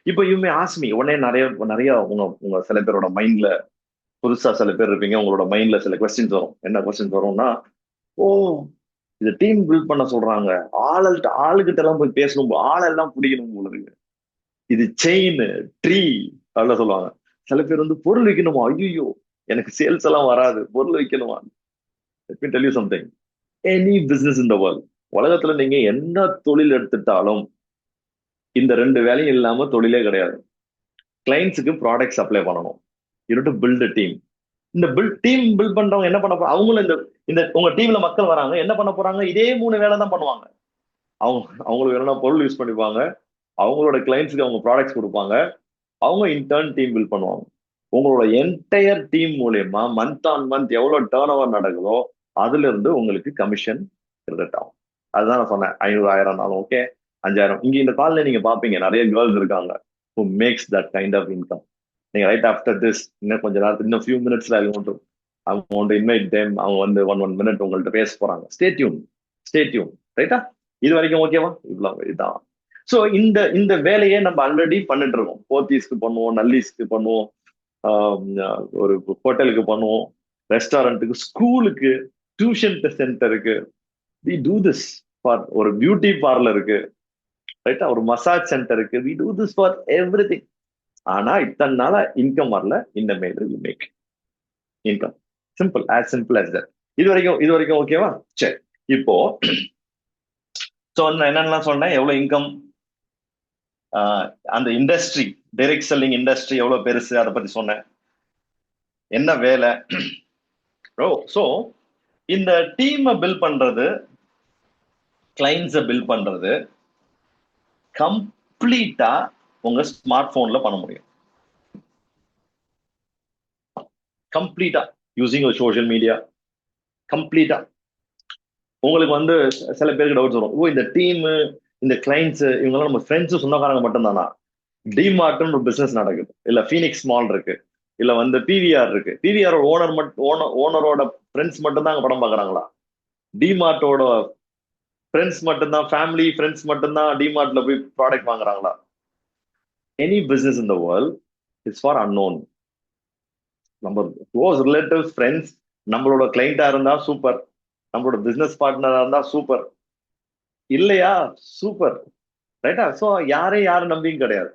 இப்போ you may ask me, உடனே நிறைய உங்க சில பேரோட மைண்ட்ல, புதுசா சில பேர் இருப்பீங்க, உங்களோட மைண்ட்ல சில கொஸ்டின்ஸ் வரும். என்ன கொஸ்டின்ஸ் வரும்னா, ஓ இது டீம் பில்ட் பண்ண சொல்றாங்க, ஆளுகிட்ட எல்லாம் போய் பேசணும், ஆளெல்லாம் பிடிக்கணும் போல இருக்கு, இது செயின் ட்ரீ அதெல்லாம் சொல்லுவாங்க. சில பேர் பொருள் வைக்கணுமா, ஐயோ எனக்கு சேல்ஸ் எல்லாம் வராது, பொருள் வைக்கணுமா. let me tell you something. any business in the world, உலகத்துல நீங்க என்ன தொழில் எடுத்துட்டாலும் இந்த 2 வேலையும் இல்லாம தொழிலே கிடையாது. கிளைண்ட்ஸுக்கு ப்ராடக்ட் சப்ளை பண்ணணும். you have to build a team. இந்த டீம் பில்ட் பண்றவங்க என்ன பண்ண போறாங்க? அவங்களும் இந்த உங்க டீம்ல மக்கள் வராங்க, என்ன பண்ண போறாங்க? இதே 3 வேலை தான் பண்ணுவாங்க. அவங்களுக்கு வேணும்னா பொருள் யூஸ் பண்ணிப்பாங்க, அவங்களோட கிளைண்ட்ஸுக்கு அவங்க ப்ராடக்ட்ஸ் கொடுப்பாங்க, அவங்க இன்டர்ன் டீம் பில்ட் பண்ணுவாங்க. உங்களோட என்டையர் டீம் மூலயமா மந்த் ஆன் மந்த் எவ்வளவு டர்ன் ஓவர் நடக்குதோ அதுல இருந்து உங்களுக்கு கமிஷன் கிரெடிட் ஆகும். அதுதான் நான் சொன்னேன், 500 1000 ஓகே, 5000. இங்க இந்த கால்ல நீங்க பாப்பீங்க நிறைய கேர்ள்ஸ் இருக்காங்க who makes that kind of income. நீங்க ரைட் ஆஃப்டர் திஸ் இன்னும் கொஞ்ச நேரத்துக்கு, இன்னும் ஃபியூ மினிட்ஸ்ல அவங்க இன்வைட் them. அவங்க 1 minute உங்கள்கிட்ட பேச போறாங்க. Stay tune. ரைட்டா? இது வரைக்கும் ஓகேவா? இவ்வளவு இதுதான். ஸோ இந்த வேலையை நம்ம ஆல்ரெடி பண்ணிட்டு இருக்கோம். போத்தீஸ்க்கு பண்ணுவோம், நல்லீஸ்க்கு பண்ணுவோம், ஒரு ஹோட்டலுக்கு பண்ணுவோம், ரெஸ்டாரண்ட்டுக்கு, ஸ்கூலுக்கு, டியூஷன் சென்டர் இருக்கு. வி டூ திஸ் ஃபார் ஒரு பியூட்டி பார்லர் இருக்கு, ரைட்டா, ஒரு மசாஜ் சென்டர் இருக்கு. We do this for everything. ஆனா இத்தனை நாளா இன்கம் வரல. இந்த மேல you make income. Simple, as simple as that. இது வரைக்கும் ஓகேவா? சரி, இப்போ என்னென்னலாம் சொன்னேன், எவ்வளவு இன்கம், அந்த இண்டஸ்ட்ரி, டைரக்ட் செல்லிங் இண்டஸ்ட்ரி எவ்வளவு பெருசு, அதை பத்தி சொன்னேன். என்ன வேலை. ஸோ இந்த டீமை பில்ட் பண்றது, கிளைண்ட்ஸை பில்ட் பண்றது கம்ப்ளீட்டா உங்க ஸ்மார்ட் போன்ல பண்ண முடியும். கம்ப்ளீட்டா யூசிங் சோஷியல் மீடியா. கம்ப்ளீட்டா உங்களுக்கு வந்து சில பேருக்கு டவுட்ஸ் வரும். ஓ, இந்த டீம், இந்த கிளைண்ட்ஸ், இவங்கெல்லாம் நம்ம ஃப்ரெண்ட்ஸ் சொந்தக்காரங்க மட்டும்தானா? டிமார்ட்னு ஒரு பிசினஸ் நடக்குது, இல்ல ஃபீனிக்ஸ் மால் இருக்கு, இல்ல வந்து பிவிஆர் இருக்கு. பிவிஆர் ஓனரோட ஃப்ரெண்ட்ஸ் மட்டும் தான் அங்க படம் பாக்குறாங்களா? டிமார்ட்டோட ஃப்ரெண்ட்ஸ் மட்டும்தான், ஃபேமிலி ஃப்ரெண்ட்ஸ் மட்டும்தான் டிமார்ட்ல போய் ப்ராடக்ட் வாங்குறாங்களா? Any business in the world it's for unknown. நம்ம க்ளோஸ் ரிலேட்டிவ்ஸ், ஃப்ரெண்ட்ஸ் நம்மளோட கிளைண்டா இருந்தா சூப்பர், நம்மளோட பிசினஸ் பார்ட்னரா இருந்தா சூப்பர், இல்லையா சூப்பர், ரைட்டா? ஸோ யாரும் நம்பியும் கிடையாது.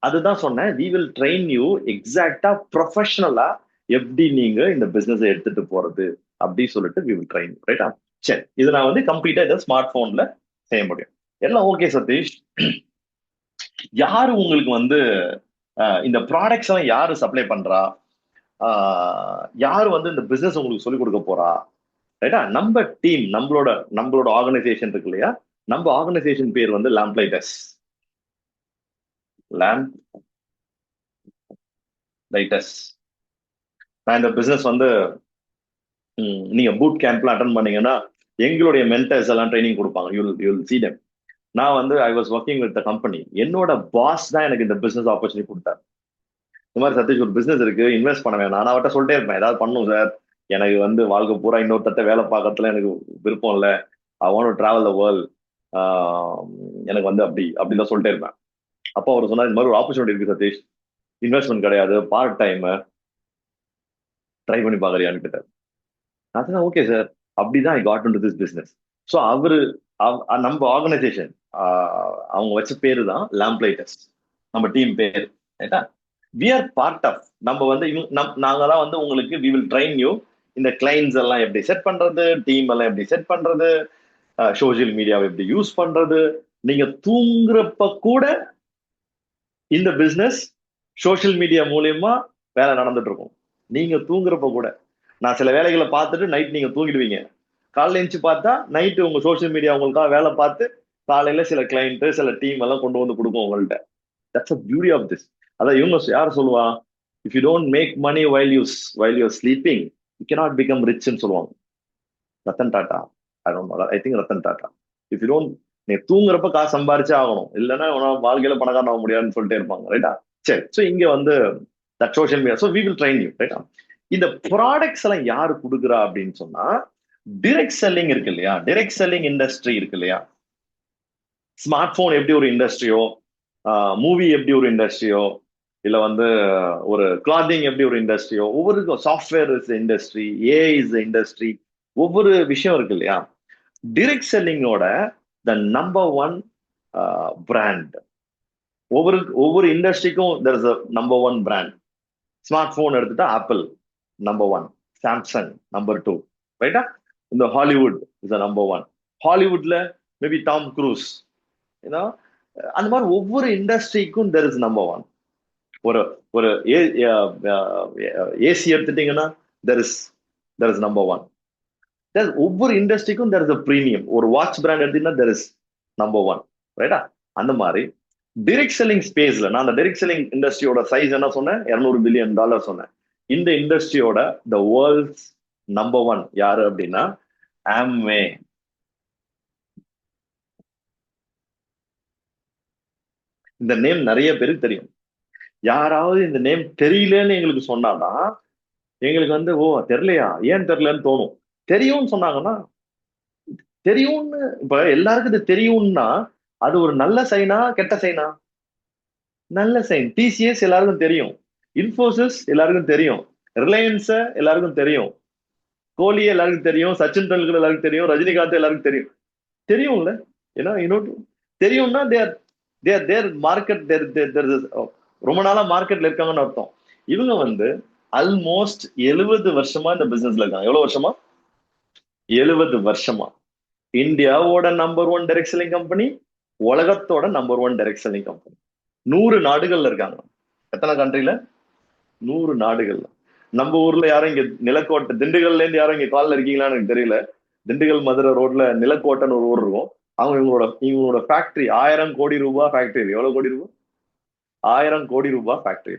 அதுதான் சொன்னேன், வி வில் ட்ரெயின் யூ எக்ஸாக்டா ப்ரொஃபஷனலா எப்படி நீங்க இந்த பிசினஸ் எடுத்துட்டு போறது அப்படி சொல்லிட்டு வி வில் ட்ரெயின், ரைட்டா? சரி, இது நான் வந்து கம்ப்ளீட்டா இதை ஸ்மார்ட் போன்ல செய்ய முடியும். எல்லாம் ஓகே சதீஷ். யாரு உங்களுக்கு வந்து இந்த ப்ராடக்ட்ஸ் எல்லாம் யாரு சப்ளை பண்றா, யாரு வந்து இந்த பிசினஸ் உங்களுக்கு சொல்லிக் கொடுக்க போறா, ரைட்டா? நம்ம டீம், நம்மளோட ஆர்கனைசேஷன் இருக்கு இல்லையா, நம்ம ஆர்கனைசேஷன் பேர் வந்து லாம்ப்லைட்டஸ். லாம்ப்லைட்டஸ். நான் இந்த பிசினஸ் வந்து நீங்க பூட் கேம்ப்ல அட்டன் பண்ணீங்கன்னா எங்களுடைய மென்டர்ஸ் எல்லாம் ட்ரைனிங் கொடுப்பாங்க. You'll see them. நான் வந்து I was working with the company. என்னோட பாஸ் தான் எனக்கு இந்த பிசினஸ் ஆப்பர்ச்சுனிட்டி கொடுத்தாரு. இந்த மாதிரி சதீஷ் ஒரு பிசினஸ் இருக்கு, இன்வெஸ்ட் பண்ண வேணாம். நான் அவர்கிட்ட சொல்லிட்டே இருப்பேன், ஏதாவது பண்ணும் சார், எனக்கு வந்து வாழ்க்கை பூரா இன்னொருத்த வேலை பார்க்கறதுல எனக்கு விருப்பம் இல்லை. I want to travel the world. எனக்கு வந்து அப்படிதான் சொல்லிட்டே இருப்பேன். அப்போ அவர் சொன்னார், இந்த மாதிரி ஒரு ஆப்பர்ச்சுனிட்டி இருக்கு சதீஷ், இன்வெஸ்ட்மெண்ட் கிடையாது, பார்ட் டைம், ட்ரை பண்ணி பாக்குறியான்னு கேட்டார். நான் ஓகே சார், அப்படிதான் I got into this business. So நம்ம ஆர்கனைசேஷன் அவங்க வச்ச பேரு தான் லாம்ப்லைட்டஸ், நம்ம டீம் பேர், ரைட்டா? We are part of. நம்ம வந்து நாங்க தான் வந்து உங்களுக்கு வி வில் ட்ரெயின் யூ. இந்த கிளைண்ட்ஸ் எல்லாம் எப்படி செட் பண்றது, டீம் எல்லாம் எப்படி செட் பண்றது, சோசியல் மீடியாவை எப்படி யூஸ் பண்றது. நீங்க தூங்குறப்ப கூட இந்த பிசினஸ் சோசியல் மீடியா மூலியமா வேலை நடந்துட்டு இருக்கும். நீங்க தூங்குறப்ப கூட. நான் சில வேலைகளை பார்த்துட்டு நைட் நீங்க தூங்கிடுவீங்க, காலையில எழுந்து பார்த்தா நைட்டு உங்க சோசியல் மீடியா உங்களுக்காக வேலை பார்த்து காலையில சில கிளைண்ட், சில டீம் எல்லாம் கொண்டு வந்து கொடுக்கும் உங்கள்கிட்ட. That's a beauty of this. அதான் இவங்க யார் சொல்லுவா, if you don't make money while you're sleeping you cannot become ரிச்னு சொல்லுவாங்க. Ratan Tata, I think Ratan Tata. If you don't, நீ தூங்குறப்ப காசு சம்பாரிச்சே ஆகணும், இல்லைன்னா வாழ்க்கையில பணக்காரன் ஆக முடியாதுன்னு சொல்லிட்டே இருப்பாங்க, ரைட்டா? சரி, ஸோ இங்க வந்து that social media. So we will train you, ரைட்டா? இந்த ப்ராடக்ட்ஸ் எல்லாம் யாரு கொடுக்குறா அப்படின்னு சொன்னா, டைரக்ட் செல்லிங் இருக்கு இல்லையா, டைரக்ட் செல்லிங் இண்டஸ்ட்ரி இருக்கு இல்லையா. ஸ்மார்ட் போன் எப்படி ஒரு இண்டஸ்ட்ரியோ, மூவி எப்படி ஒரு இண்டஸ்ட்ரியோ, இல்ல வந்து ஒரு கிளாத்திங் எப்படி ஒரு இண்டஸ்ட்ரியோ, ஒவ்வொரு software is industry, AI is industry, ஒவ்வொரு விஷயம் இருக்கு இல்லையா. டைரக்ட் செல்லிங்கோட த நம்பர் ஒன் பிராண்ட், ஒவ்வொரு இண்டஸ்ட்ரிக்கும் there is a number one brand. Smart phone எடுத்துட்டா Apple number one, Samsung number two, ரைட்டா? இந்த ஹாலிவுட் இஸ் நம்பர் ஒன். ஹாலிவுட்ல மேபி டாம் க்ரூஸ், ஏன்னா அந்த மாதிரி ஒவ்வொரு இண்டஸ்ட்ரிக்கும் there is number one. ஒரு ஏசி எடுத்துட்டீங்கன்னா there is number one. ஒவ்வொரு இண்டஸ்ட்ரிக்கும் there is a premium. ஒரு வாட்ச் பிராண்ட் எடுத்தீங்கன்னா there is number one, ரைட்டா? அந்த மாதிரி டைரக்ட் செல்லிங் ஸ்பேஸ்ல நான் அந்த டைரக்ட் செல்லிங் இண்டஸ்ட்ரியோட சைஸ் என்ன சொன்னேன், $200 பில்லியன் சொன்னேன். இந்த இண்டஸ்ட்ரியோட த வேர்ல்ட்ஸ் நம்பர் ஒன் யாரு அப்படின்னா ஆம்வே. இந்த நேம் நிறைய பேருக்கு தெரியும். யாராவது இந்த நேம் தெரியலன்னு எங்களுக்கு சொன்னாதான் எங்களுக்கு வந்து ஓ தெரியலையா, ஏன் தெரியலன்னு தோணும். தெரியும்னு சொன்னாங்கன்னா தெரியும்னு, இப்ப எல்லாருக்கும் இது தெரியும்னா அது ஒரு நல்ல சைனா கெட்ட சைனா? நல்ல சைன். டிசிஎஸ் எல்லாருக்கும் தெரியும், இன்ஃபோசிஸ் எல்லாருக்கும் தெரியும், ரிலையன்ஸ் எல்லாருக்கும் தெரியும், கோலி எல்லாருக்கும் தெரியும், சச்சின் டெண்டுல்கர் எல்லாருக்கும் தெரியும், ரஜினிகாந்த் எல்லாருக்கும் தெரியும். தெரியும்ல, ஏன்னா இன்னொரு தெரியும்னா தேர் மார்க்கெட் ரொம்ப நாளா மார்க்கெட்ல இருக்காங்கன்னு அர்த்தம். இவங்க வந்து ஆல்மோஸ்ட் 70 வருஷமா இந்த பிசினஸ்ல இருக்காங்க. எவ்வளவு வருஷமா? 70 வருஷமா. இந்தியாவோட நம்பர் 1 டைரக்ட் செல்லிங் கம்பெனி, உலகத்தோட நம்பர் 1 டைரக்ட் செல்லிங் கம்பெனி. 100 நாடுகள்ல இருக்காங்க. எத்தனை கண்ட்ரில? 100 நாடுகள்ல. நம்ம ஊர்ல யாரும் இங்க நிலக்கோட்டை, திண்டுக்கல்ல இருந்து யாரும் இங்க கால்ல இருக்கீங்களான்னு எனக்கு தெரியல. திண்டுக்கல் மதுரை ரோட்ல நிலக்கோட்டைன்னு ஒரு ஊர் இருக்கும். அவங்க இவங்களோட ஃபேக்டரி 1000 கோடி ரூபாய் ஃபேக்டரி. எவ்வளவு கோடி ரூபாய்? 1000 கோடி ரூபாய் ஃபேக்டரி.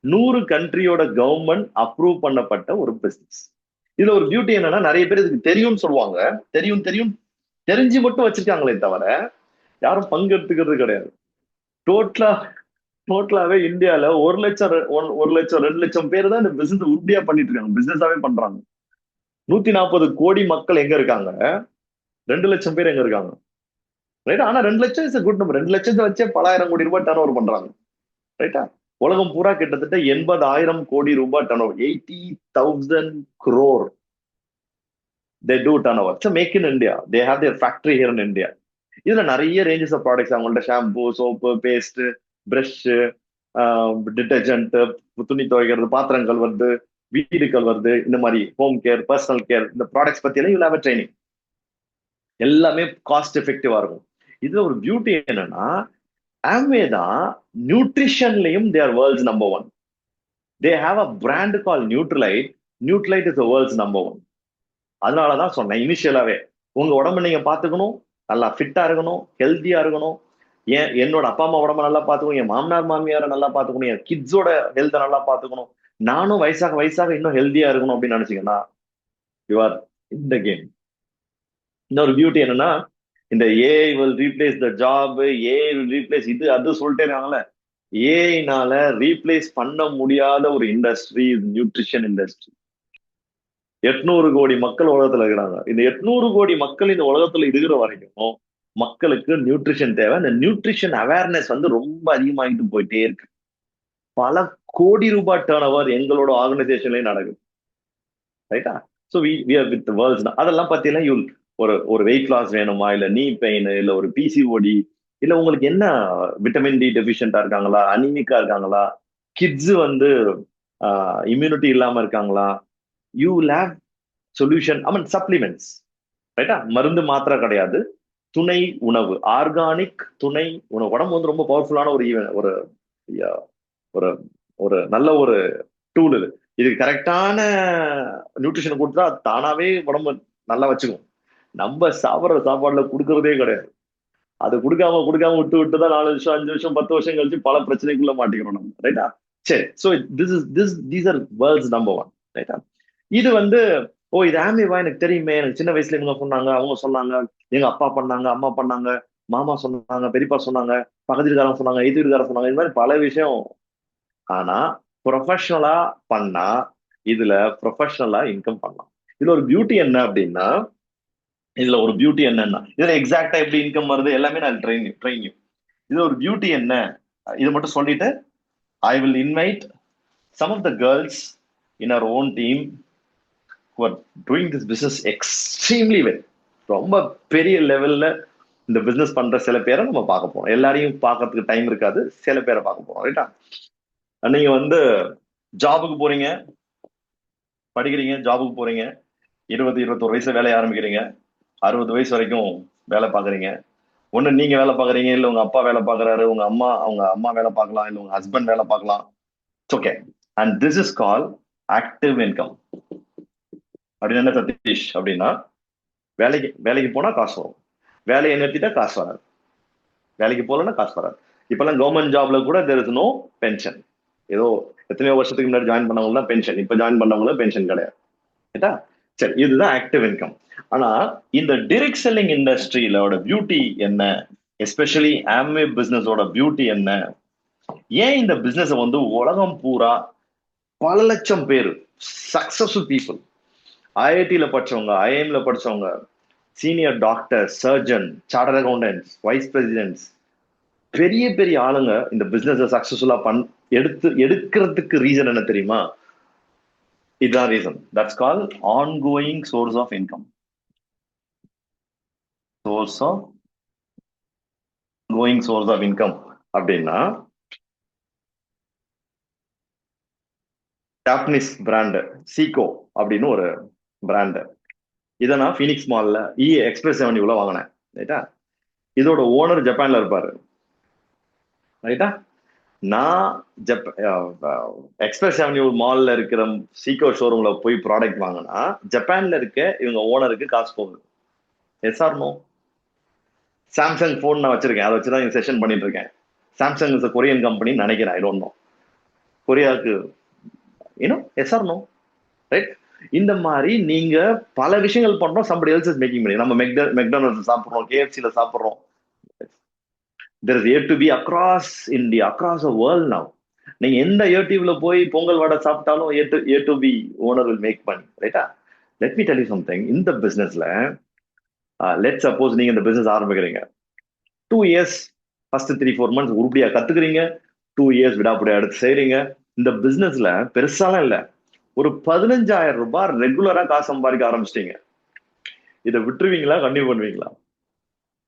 100 கண்ட்ரியோட கவர்மெண்ட் அப்ரூவ் பண்ணப்பட்ட ஒரு பிசினஸ். இதுல ஒரு பியூட்டி என்னன்னா, நிறைய பேர் இதுக்கு தெரியும்னு சொல்லுவாங்க. தெரியும் தெரியும் தெரிஞ்சு மட்டும் வச்சிருக்காங்களே தவிர யாரும் பங்கெடுத்துக்கிறது கிடையாது. டோட்டலாவே இந்தியால 1 லட்சம் 2 லட்சம் பேர் தான் இந்த பிசினஸ் உறுதியா பண்ணிட்டு இருக்காங்க. பிசினஸாவே பண்றாங்க. 140 கோடி மக்கள் எங்க இருக்காங்க? 2 லட்சம் பேர் எங்க இருக்காங்க? ரைட்டா? ஆனா 2 லட்சம் இஸ் குட் நம்பர். 2 லட்சத்தை வச்சே பல ஆயிரம் கோடி ரூபாய் டர்ன் ஓவர் பண்றாங்க. ரைட்டா? உலகம் பூரா கிட்டத்தட்ட 80,000 கோடி ரூபாய் turn over. 80,000 crore they do turnover. So make in India. They have their factory here in India. இதுல நிறைய ரேஞ்சஸ் ஆஃப் ப்ராடக்ட்ஸ். அவங்கள்ட்ட shampoo, soap, paste, brush, detergent, துணி துவைக்கிறது, பாத்திரம் கழுவுறது, வீடு கழுவுறது, இந்த மாதிரி ஹோம் கேர், பர்சனல் கேர், இந்த ப்ராடக்ட்ஸ் பத்தி எல்லாம் யூ ஹேவ் ட்ரைனிங். எல்லாமே காஸ்ட் எஃபெக்டிவா இருக்கும். இதுல ஒரு பியூட்டி என்னன்னா, ஆம்வே தான் நியூட்ரிஷன்லயும் they are world's number 1. They have a brand call Nutrilite. Nutrilite is world's number 1. அதனாலதான் சொன்னேன் இனிஷியலாவே, உங்க உடம்பு நீங்க பாத்துக்கணும், நல்லா ஃபிட்டா இருக்கணும், ஹெல்த்தியா இருக்கணும். என்னோட அப்பா அம்மா உடம்ப நல்லா பாத்துக்கணும், என் மாமனார் மாமியாரை நல்லா பாத்துக்கணும், என் கிட்ஸோட ஹெல்த்தை நல்லா பாத்துக்கணும், நானும் வயசாக இன்னும் ஹெல்த்தியா இருக்கணும் அப்படின்னு நினைச்சீங்கன்னா you are in the game. இன்னொரு பியூட்டி என்னன்னா, இந்த AI will replace the job, AI will replace இது அது சொல்லிட்டே இருக்காங்கல்ல. ஏஐனால ரீப்ளேஸ் பண்ண முடியாத ஒரு இண்டஸ்ட்ரி நியூட்ரிஷன் இண்டஸ்ட்ரி. 800 கோடி மக்கள் உலகத்துல இருக்கிறாங்க. இந்த 800 கோடி மக்கள் இந்த உலகத்துல இருக்கிற வரைக்கும் மக்களுக்கு நியூட்ரிஷன் தேவை. இந்த நியூட்ரிஷன் அவேர்னஸ் வந்து ரொம்ப அதிகமாகிட்டு போயிட்டே இருக்கு. பல கோடி ரூபாய் டர்ன் ஓவர் எங்களோட ஆர்கனைசேஷன்லயே நடக்குது. ரைட்டா? So we are with worlds. அதெல்லாம் பத்தியெல்லாம் ஒரு வெயிட் லாஸ் வேணுமா, இல்ல நீ பெயின், இல்ல ஒரு பிசிஓடி, இல்ல உங்களுக்கு என்ன விட்டமின் டி டெபிஷியண்டா இருக்காங்களா, அனிமிக்கா இருக்காங்களா, கிட்ஸ் வந்து இம்யூனிட்டி இல்லாம இருக்காங்களா, you leave solution. I mean supplements. ரைட்டா? மருந்து மாத்திரை கிடையாது, துணை உணவு, ஆர்கானிக் துணை உணவு. உடம்பு வந்து ரொம்ப பவர்ஃபுல்லான ஒரு ஒரு ஒரு நல்ல ஒரு டூல். இதுக்கு கரெக்டான நியூட்ரிஷன் கொடுத்தா தானாவே உடம்பு நல்லா வச்சுக்கும். நம்ம சாப்பிட்ற சாப்பாடுல கொடுக்கறதே கிடையாது. அது கொடுக்காம விட்டுதான் 4 வருஷம் 5 வருஷம் 10 வருஷம் கழிச்சு பல பிரச்சனைக்குள்ள மாட்டிக்கிறோம் நம்ம. ரைட்டா? சரி. So these are world's number 1. ரைட்டா? இது வந்து இது ஆமிவா, எனக்கு தெரியுமே, எனக்கு சின்ன வயசுல இவங்க சொன்னாங்க, அவங்க சொன்னாங்க, எங்க அப்பா பண்ணாங்க, அம்மா பண்ணாங்க, மாமா சொன்னாங்க, பெரியப்பா சொன்னாங்க, பக்கத்து வீட்டுக்காரங்க சொன்னாங்க, எதிர் வீட்டுக்காரங்க சொன்னாங்க, இது மாதிரி பல விஷயம். ஆனா ப்ரொஃபஷனலா பண்ணா இதுல ப்ரொஃபஷனலா இன்கம் பண்ணலாம். இதுல ஒரு பியூட்டி என்ன அப்படின்னா, இதுல எக்ஸாக்டா எப்படி இன்கம் வருது எல்லாமே நான் ட்ரெயின் யூ. இதுல ஒரு பியூட்டி என்ன, இதை மட்டும் சொல்லிட்டு I will invite some of the girls in our own team who are doing this business extremely well. ரொம்ப பெரிய லெவல்ல இந்த பிசினஸ் பண்ற சில பேரை நம்ம பார்க்க போறோம். எல்லாரையும் பார்க்கறதுக்கு டைம் இருக்காது, சில பேரை பார்க்க போறோம். ரைட்டா? நீங்க வந்து ஜாபுக்கு போறீங்க, படிக்கிறீங்க, ஜாபுக்கு போறீங்க, 20-21 வயசுல வேலையை ஆரம்பிக்கிறீங்க, 60 வயசு வரைக்கும் வேலை பாக்குறீங்க. ஒண்ணு நீங்க வேலை பாக்குறீங்க, இல்ல உங்க அப்பா வேலை பாக்குறாரு, அவங்க அம்மா வேலை பார்க்கலாம், இல்ல உங்க ஹஸ்பண்ட் வேலை பார்க்கலாம். Okay. And this is call active income. அப்படின்னு என்ன சதீஷ் அப்படின்னா, வேலைக்கு போனா காசு வரும், வேலையை நிறுத்திட்டா காசு வராது, வேலைக்கு போகலன்னா காசு வராது. இப்பெல்லாம் கவர்மெண்ட் ஜாப்ல கூட தேர் இஸ் நோ பென்ஷன். ஏதோ எத்தனையோ வருஷத்துக்கு முன்னாடி ஜாயின் பண்ணவங்க தான் பென்ஷன், இப்ப ஜாயின் பண்ணவங்க பென்ஷன் கிடையாது. ரைட்டா? சரி, இதுதான் ஆக்டிவ் இன்கம். ஆனா இந்த டைரக்ட் செல்லிங் இண்டஸ்ட்ரியிலோட பியூட்டி என்ன, எஸ்பெஷலி ஆம்வே பிசினஸோட பியூட்டி என்ன, ஏன் இந்த பிசினஸ் வந்து உலகம் பூரா பல லட்சம் பேர் சக்சஸ்ஃபுல் பீப்புள், ஐஐடியில படிச்சவங்க, ஐஎம்ல படிச்சவங்க, senior doctor, surgeon, charter accountants, wise president's, பெரிய பெரிய ஆளுங்க இந்த பிசினஸ் சக்சஸ்ஃபுல்லா எடுக்கிறதுக்கு ரீசன் என்ன தெரியுமா? இதுதான் reason. That's call ongoing source of income. Source of going source of income அப்படின்னா ஜாப்பனீஸ் பிராண்டு சீகோ அப்படின்னு ஒரு பிராண்டு. இதை நான் ஃபீனிக்ஸ் மால்ல எக்ஸ்பிரஸ் அவென்யூல வாங்கினேன். ரைட்டா? இதோட ஓனர் ஜப்பான்ல இருப்பாரு. ரைட்டா? நான் எக்ஸ்பிரஸ் அவென்யூ மால்ல இருக்கிற சீகோ ஷோரூம்ல போய் ப்ராடக்ட் வாங்கினா ஜப்பான்ல இருக்க இவங்க ஓனருக்கு காசு போகுது. Yes or no? Samsung phone நான் வச்சிருக்கேன், அதை வச்சுதான் இந்த செஷன் பண்ணிட்டு இருக்கேன். சாம்சங் இஸ் கொரியன் கம்பெனி நினைக்கிறேன், ஐ டோன்ட் நோ. கொரியாவுக்கு எஸ் ஆர் நோ? ரைட்? இந்த மாதிரி நீங்க பல விஷயங்கள் பண்றோம், somebody else is making money. நம்ம மெக்டானல்ட்ஸ் சாப்பிடுறோம், கேஎஃப்சில சாப்பிடுறோம். there is A to B across India, across the world now. நீங்க எந்த யூடியூப்ல போய் பொங்கல் வடை சாப்பிட்டாலும் A to B owner will make money. ரைட்டா? let me tell you something. இந்த பிசினஸ்ல லெட் சப்போஸ் நீங்க இந்த பிசினஸ் ஆரம்பிக்கிறீங்க, 2 years ஃபர்ஸ்ட் 3-4 months உருப்படியா கத்துக்கிறீங்க, 2 years விடாப்படியா எடுத்து செய்றீங்க. இந்த பிசினஸ்ல பெருசாலாம் இல்ல, ஒரு 15,000 ரூபாய் ரெகுலரா காசு சம்பாதிக்க ஆரம்பிச்சிட்டீங்க. இதை விட்டுருவீங்களா, கண்டினியூ பண்ணுவீங்களா?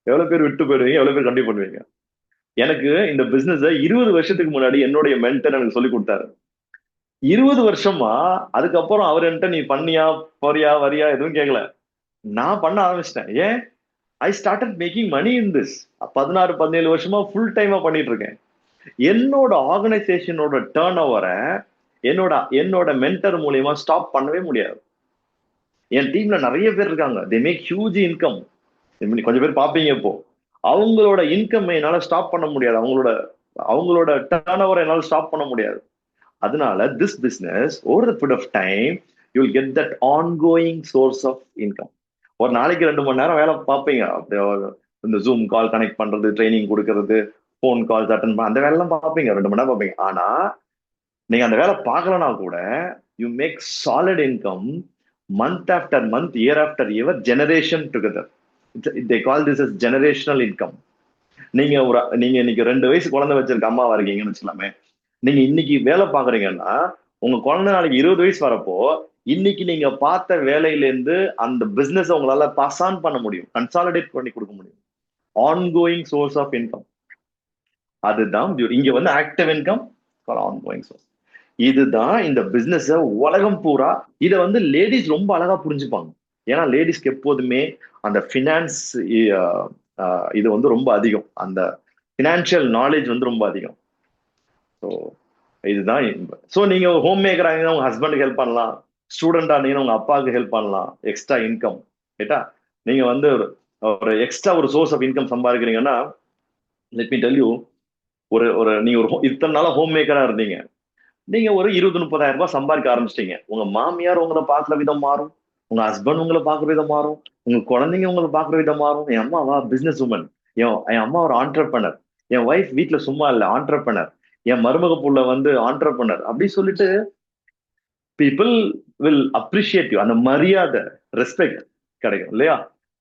எவ்வளவு பேர் விட்டு போயிடுவீங்க, எவ்வளவு பேர் கண்டினியூ பண்ணுவீங்க? எனக்கு இந்த பிசினஸ் 20 வருஷத்துக்கு முன்னாடி என்னுடைய மென்டர் எனக்கு சொல்லி கொடுத்தாரு. 20 வருஷமா அதுக்கப்புறம் அவர் என்கிட்ட நீ பண்ணியா போறியா வரியா எதுவும் கேட்கல, நான் பண்ண ஆரம்பிச்சிட்டேன். ஏன்? I started making money in this. 16-17 வருஷமா ஃபுல் டைமா பண்ணிட்டு இருக்கேன். என்னோட ஆர்கனைசேஷனோட டர்ன் ஓவரை என்னோட மென்டர் மூலியமா ஸ்டாப் பண்ணவே முடியாது. என் டீம்ல நிறைய பேர் இருக்காங்க, தே மேக் ஹியூஜ் இன்கம். கொஞ்சம் பேர் பாப்பீங்க, இப்போ அவங்களோட இன்கம் என்னால ஸ்டாப் பண்ண முடியாது, அவங்களோட டர்ன் ஓவரை என்னால ஸ்டாப் பண்ண முடியாது. அதனால this business over the period of time you will get that ongoing source of income. ஒரு நாளைக்கு 2 மணி நேரம் வேலை பார்ப்பீங்க, இந்த ஜூம் கால் கனெக்ட் பண்றது, ட்ரைனிங் கொடுக்கறது, போன் கால்ஸ் அட்டன் பண்ண, அந்த வேலை எல்லாம் பார்ப்பீங்க, 2 மணி நேரம் பார்ப்பீங்க. ஆனா நீங்க அந்த வேலை பார்க்கலனா கூட you make solid income month after month, year after year, generation together. they call this as generational income. நீங்க இன்னைக்கு 2 வயசு குழந்தை வச்சிருக்க அம்மாவா இருக்கீங்கன்னு வச்சுக்கலாமே, நீங்க இன்னைக்கு வேலை பாக்குறீங்கன்னா உங்க குழந்தை நாளைக்கு 20 வயசு வரப்போ இன்னைக்கு நீங்க பார்த்த வேலையில இருந்து அந்த பிசினஸ் உங்களால பாஸ் ஆன் பண்ண முடியும், கன்சாலிடேட் பண்ணி கொடுக்க முடியும். Ongoing source of income. அதுதான் இங்க வந்து ஆக்டிவ் இன்கம், ஆன்கோயிங் சோர்ஸ். இதுதான் இந்த பிசினஸ் உலகம் பூரா. இதை வந்து லேடிஸ் ரொம்ப அழகா புரிஞ்சுப்பாங்க. ஏன்னா லேடிஸ்க்கு எப்போதுமே அந்த ஃபினான்ஸ் இது வந்து ரொம்ப அதிகம், அந்த ஃபினான்ஷியல் நாலேஜ் வந்து ரொம்ப அதிகம். ஸோ இதுதான். ஸோ நீங்க ஹோம் மேக்கர் ஆனீங்கன்னா உங்க ஹஸ்பண்டுக்கு ஹெல்ப் பண்ணலாம், ஸ்டூடெண்ட் ஆனீங்கன்னா உங்க அப்பாவுக்கு ஹெல்ப் பண்ணலாம், எக்ஸ்ட்ரா இன்கம். ரைட்டா? நீங்க வந்து ஒரு எக்ஸ்ட்ரா ஒரு சோர்ஸ் ஆஃப் இன்கம் சம்பாதிக்கிறீங்கன்னா, லெட் மீ டெல் யூ, நீங்க இத்தனை நாளா ஹோம் மேக்கரா இருந்தீங்க, நீங்க ஒரு 20-30,000 ரூபாய் சம்பாதிக்க ஆரம்பிச்சிட்டீங்க. உங்க மாமியார் உங்களை பாக்குற விதம் மாறும், உங்க ஹஸ்பண்ட் உங்களை பாக்குற விதம் மாறும், உங்க குழந்தைங்க உங்களை பாக்குற விதம் மாறும். என் அம்மாவா பிசினஸ் உமன், என் அம்மா ஒரு ஆண்டர்பிரனர், என் ஒய்ஃப் வீட்டுல சும்மா இல்ல ஆண்டர்பிரனர், என் மருமக புள்ள வந்து ஆண்டர்பிரனர், அப்படி சொல்லிட்டு பீப்புள் வில் அப்ரிஷியேட் யூ. அந்த மரியாதை, ரெஸ்பெக்ட் கிடைக்கும் இல்லையா?